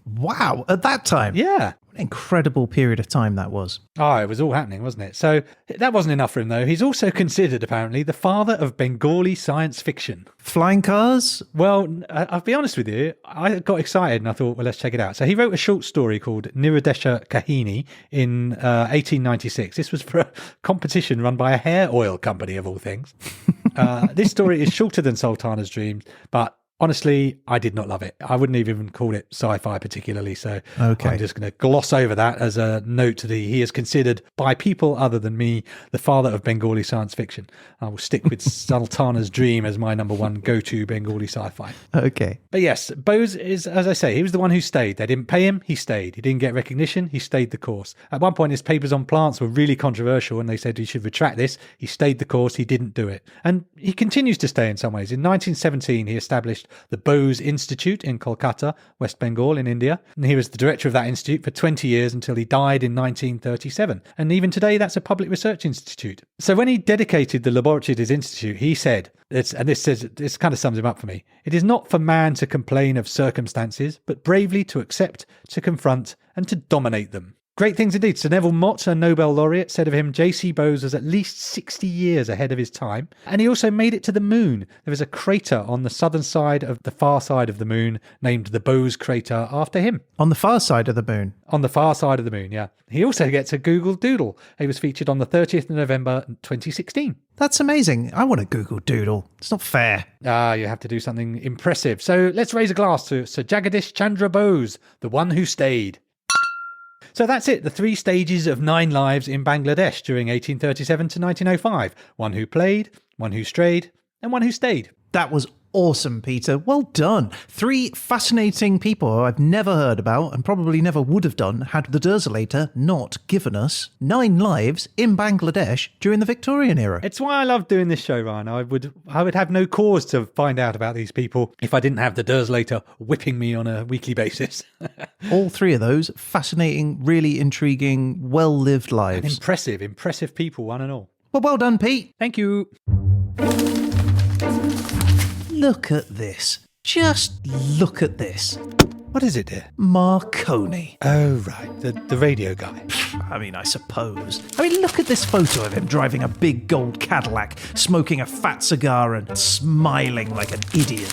Wow. At that time? Yeah. What an incredible period of time that was. Oh, it was all happening, wasn't it? So that wasn't enough for him, though. He's also considered, apparently, the father of Bengali science fiction. Flying cars? Well, I'll be honest with you. I got excited and I thought, well, let's check it out. So he wrote a short story called Niradesha Kahini in 1896. This was for a competition run by a hair oil company, of all things. This story is shorter than Sultana's Dreams, but honestly, I did not love it. I wouldn't even call it sci-fi particularly, so I'm just going to gloss over that as a note to he is considered by people other than me the father of Bengali science fiction. I will stick with Sultana's Dream as my number one go-to Bengali sci-fi. Okay. But yes, Bose is, as I say, he was the one who stayed. They didn't pay him, he stayed. He didn't get recognition, he stayed the course. At one point, his papers on plants were really controversial and they said he should retract this. He stayed the course, he didn't do it. And he continues to stay in some ways. In 1917, he established the Bose Institute in Kolkata, West Bengal in India. And he was the director of that institute for 20 years until he died in 1937. And even today, that's a public research institute. So when he dedicated the laboratory to his institute, he said, this kind of sums him up for me, "It is not for man to complain of circumstances, but bravely to accept, to confront, and to dominate them." Great things indeed. Sir Neville Mott, a Nobel laureate, said of him, J.C. Bose was at least 60 years ahead of his time. And he also made it to the moon. There is a crater on the southern side of the far side of the moon named the Bose crater after him. On the far side of the moon? On the far side of the moon, yeah. He also gets a Google Doodle. He was featured on the 30th of November 2016. That's amazing. I want a Google Doodle. It's not fair. You have to do something impressive. So let's raise a glass to Sir Jagadish Chandra Bose, the one who stayed. So that's it, the 3 stages of 9 lives in Bangladesh during 1837 to 1905. One who played, one who strayed, and one who stayed. That was awesome, Peter. Well done. 3 fascinating people who I've never heard about and probably never would have done had the Derzolator not given us 9 lives in Bangladesh during the Victorian era. It's why I love doing this show, Ryan. I would have no cause to find out about these people if I didn't have the Derzolator whipping me on a weekly basis. All 3 of those fascinating, really intriguing, well-lived lives. And impressive people, one and all. Well done, Pete. Thank you. Look at this. Just look at this. What is it, dear? Marconi. Oh, right. The radio guy. I mean, I suppose. I mean, look at this photo of him driving a big gold Cadillac, smoking a fat cigar and smiling like an idiot.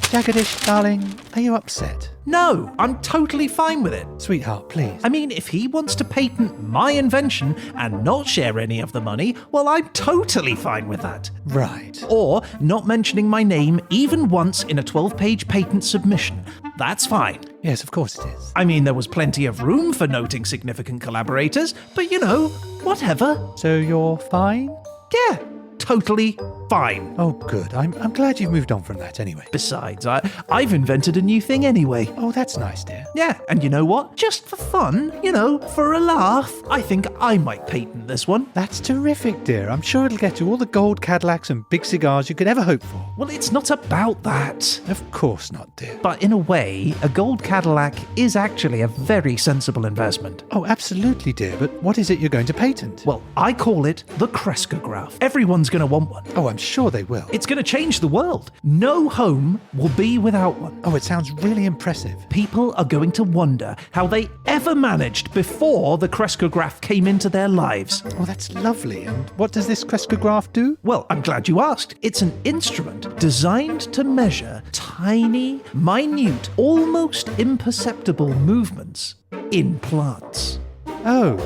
Jagadish, darling, are you upset? No, I'm totally fine with it. Sweetheart, please. I mean, if he wants to patent my invention and not share any of the money, well, I'm totally fine with that. Right. Or not mentioning my name even once in a 12-page patent submission. That's fine. Yes, of course it is. I mean, there was plenty of room for noting significant collaborators, but you know, whatever. So you're fine? Yeah, totally fine. Oh, good. I'm glad you've moved on from that anyway. Besides, I've invented a new thing anyway. Oh, that's nice, dear. Yeah, and you know what? Just for fun, you know, for a laugh, I think I might patent this one. That's terrific, dear. I'm sure it'll get you all the gold Cadillacs and big cigars you could ever hope for. Well, it's not about that. Of course not, dear. But in a way, a gold Cadillac is actually a very sensible investment. Oh, absolutely, dear. But what is it you're going to patent? Well, I call it the Crescograph. Everyone's going to want one. Oh, I'm sure they will. It's going to change the world. No home will be without one. Oh, it sounds really impressive. People are going to wonder how they ever managed before the Crescograph came into their lives. Oh, that's lovely. And what does this Crescograph do? Well, I'm glad you asked. It's an instrument designed to measure tiny, minute, almost imperceptible movements in plants. Oh,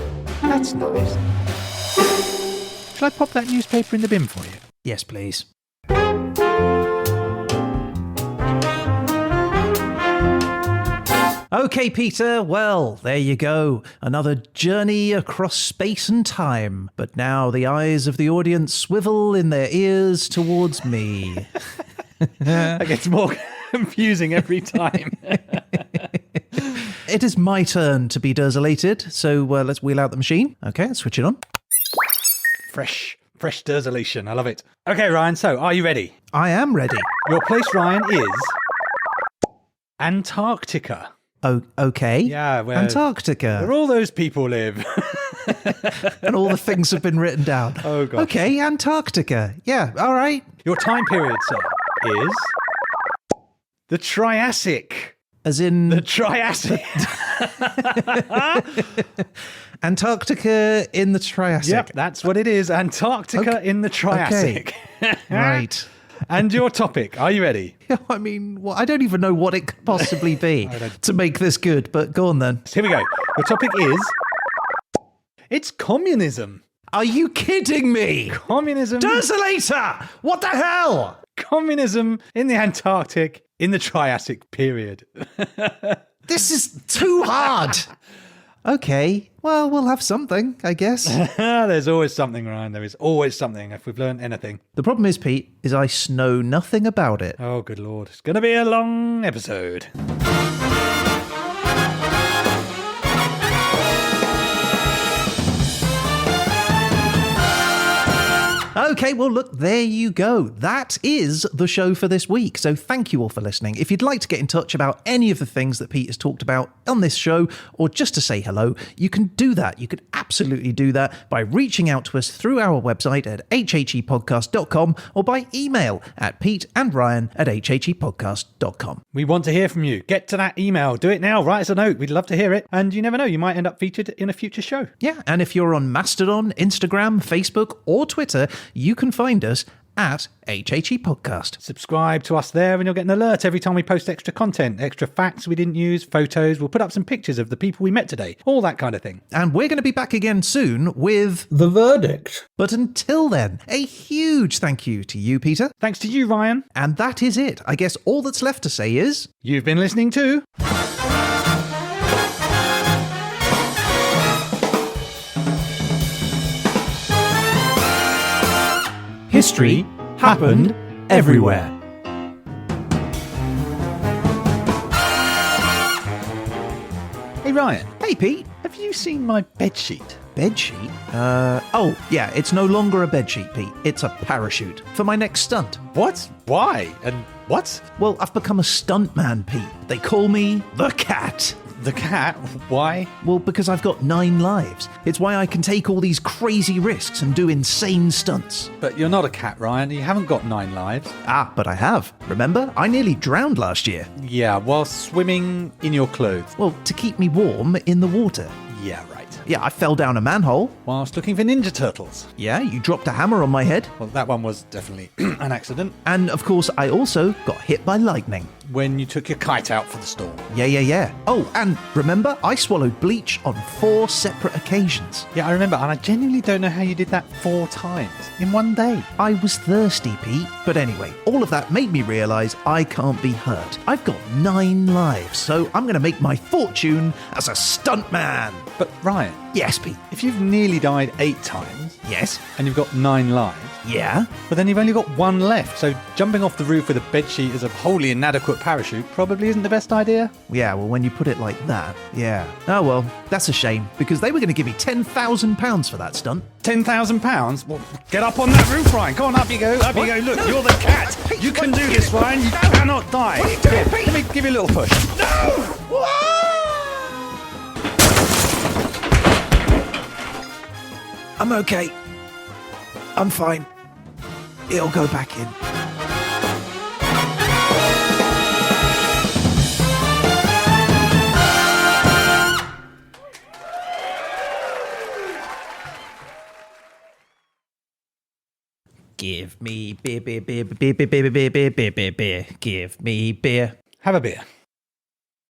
that's nice. Shall I pop that newspaper in the bin for you? Yes, please. Okay, Peter, well, there you go. Another journey across space and time. But now the eyes of the audience swivel in their ears towards me. That gets more confusing every time. It is my turn to be dersolated, so let's wheel out the machine. Okay, let's switch it on. Fresh derzolation. I love it. Okay, Ryan, so are you ready? I am ready. Your place, Ryan, is Antarctica. Oh, okay. Yeah, where Antarctica. all those people live. And all the things have been written down. Oh, gosh. Okay, Antarctica. Yeah, all right. Your time period, sir, is the Triassic. As in... The Triassic. Antarctica in the Triassic. Yep, that's what it is. Antarctica in the Triassic. Okay. Right. And your topic, are you ready? I mean, well, I don't even know what it could possibly be to make this good, but go on then. Here we go. Your topic is... It's communism. Are you kidding me? Communism. Dersolator! What the hell? Communism in the Antarctic in the Triassic period. This is too hard. Okay, well, we'll have something, I guess. There's always something, Ryan. There is always something, if we've learned anything. The problem is, Pete, is I know nothing about it. Oh, good Lord. It's going to be a long episode. Okay, well, look, there you go. That is the show for this week. So thank you all for listening. If you'd like to get in touch about any of the things that Pete has talked about on this show, or just to say hello, you can do that. You could absolutely do that by reaching out to us through our website at hhepodcast.com or by email at peteandryan@hhepodcast.com. We want to hear from you. Get to that email. Do it now. Write us a note. We'd love to hear it. And you never know, you might end up featured in a future show. Yeah, and if you're on Mastodon, Instagram, Facebook, or Twitter, you can find us at HHE Podcast. Subscribe to us there and you'll get an alert every time we post extra content, extra facts we didn't use, photos. We'll put up some pictures of the people we met today, all that kind of thing. And we're going to be back again soon with The Verdict. But until then, a huge thank you to you, Peter. Thanks to you, Ryan. And that is it. I guess all that's left to say is... You've been listening to... History happened everywhere. Hey, Ryan. Hey, Pete. Have you seen my bedsheet? Bedsheet? Oh, yeah, it's no longer a bedsheet, Pete. It's a parachute for my next stunt. What? Why? And what? Well, I've become a stuntman, Pete. They call me the Cat. The cat? Why? Well, because I've got 9 lives. It's why I can take all these crazy risks and do insane stunts. But you're not a cat, Ryan. You haven't got 9 lives. Ah, but I have. Remember? I nearly drowned last year. Yeah, while swimming in your clothes. Well, to keep me warm in the water. Yeah, right. Yeah, I fell down a manhole. Whilst looking for Ninja Turtles. Yeah, you dropped a hammer on my head. Well, that one was definitely an accident. And of course, I also got hit by lightning. When you took your kite out for the storm. Yeah. Oh, and remember, I swallowed bleach on 4 separate occasions. Yeah, I remember, and I genuinely don't know how you did that 4 times in one day. I was thirsty, Pete. But anyway, all of that made me realise I can't be hurt. I've got 9 lives, so I'm going to make my fortune as a stuntman. But Ryan, Yes, Pete. if you've nearly died 8 times Yes. and you've got 9 lives, Yeah. but then you've only got 1 left, so jumping off the roof with a bedsheet as a wholly inadequate parachute probably isn't the best idea. Yeah, well, when you put it like that, yeah. Oh, well, that's a shame, because they were going to give me £10,000 for that stunt. £10,000? Well, get up on that roof, Ryan. Go on, up you go, up you go. Look, No. you're the cat. Pete, You can what? do this, Ryan. You cannot die. What are you doing, Here, Pete? let me give you a little push. I'm okay. I'm fine. It'll go back in. Give me beer, beer, beer, beer, beer, beer, beer, beer, beer, beer, beer. Give me beer. Have a beer.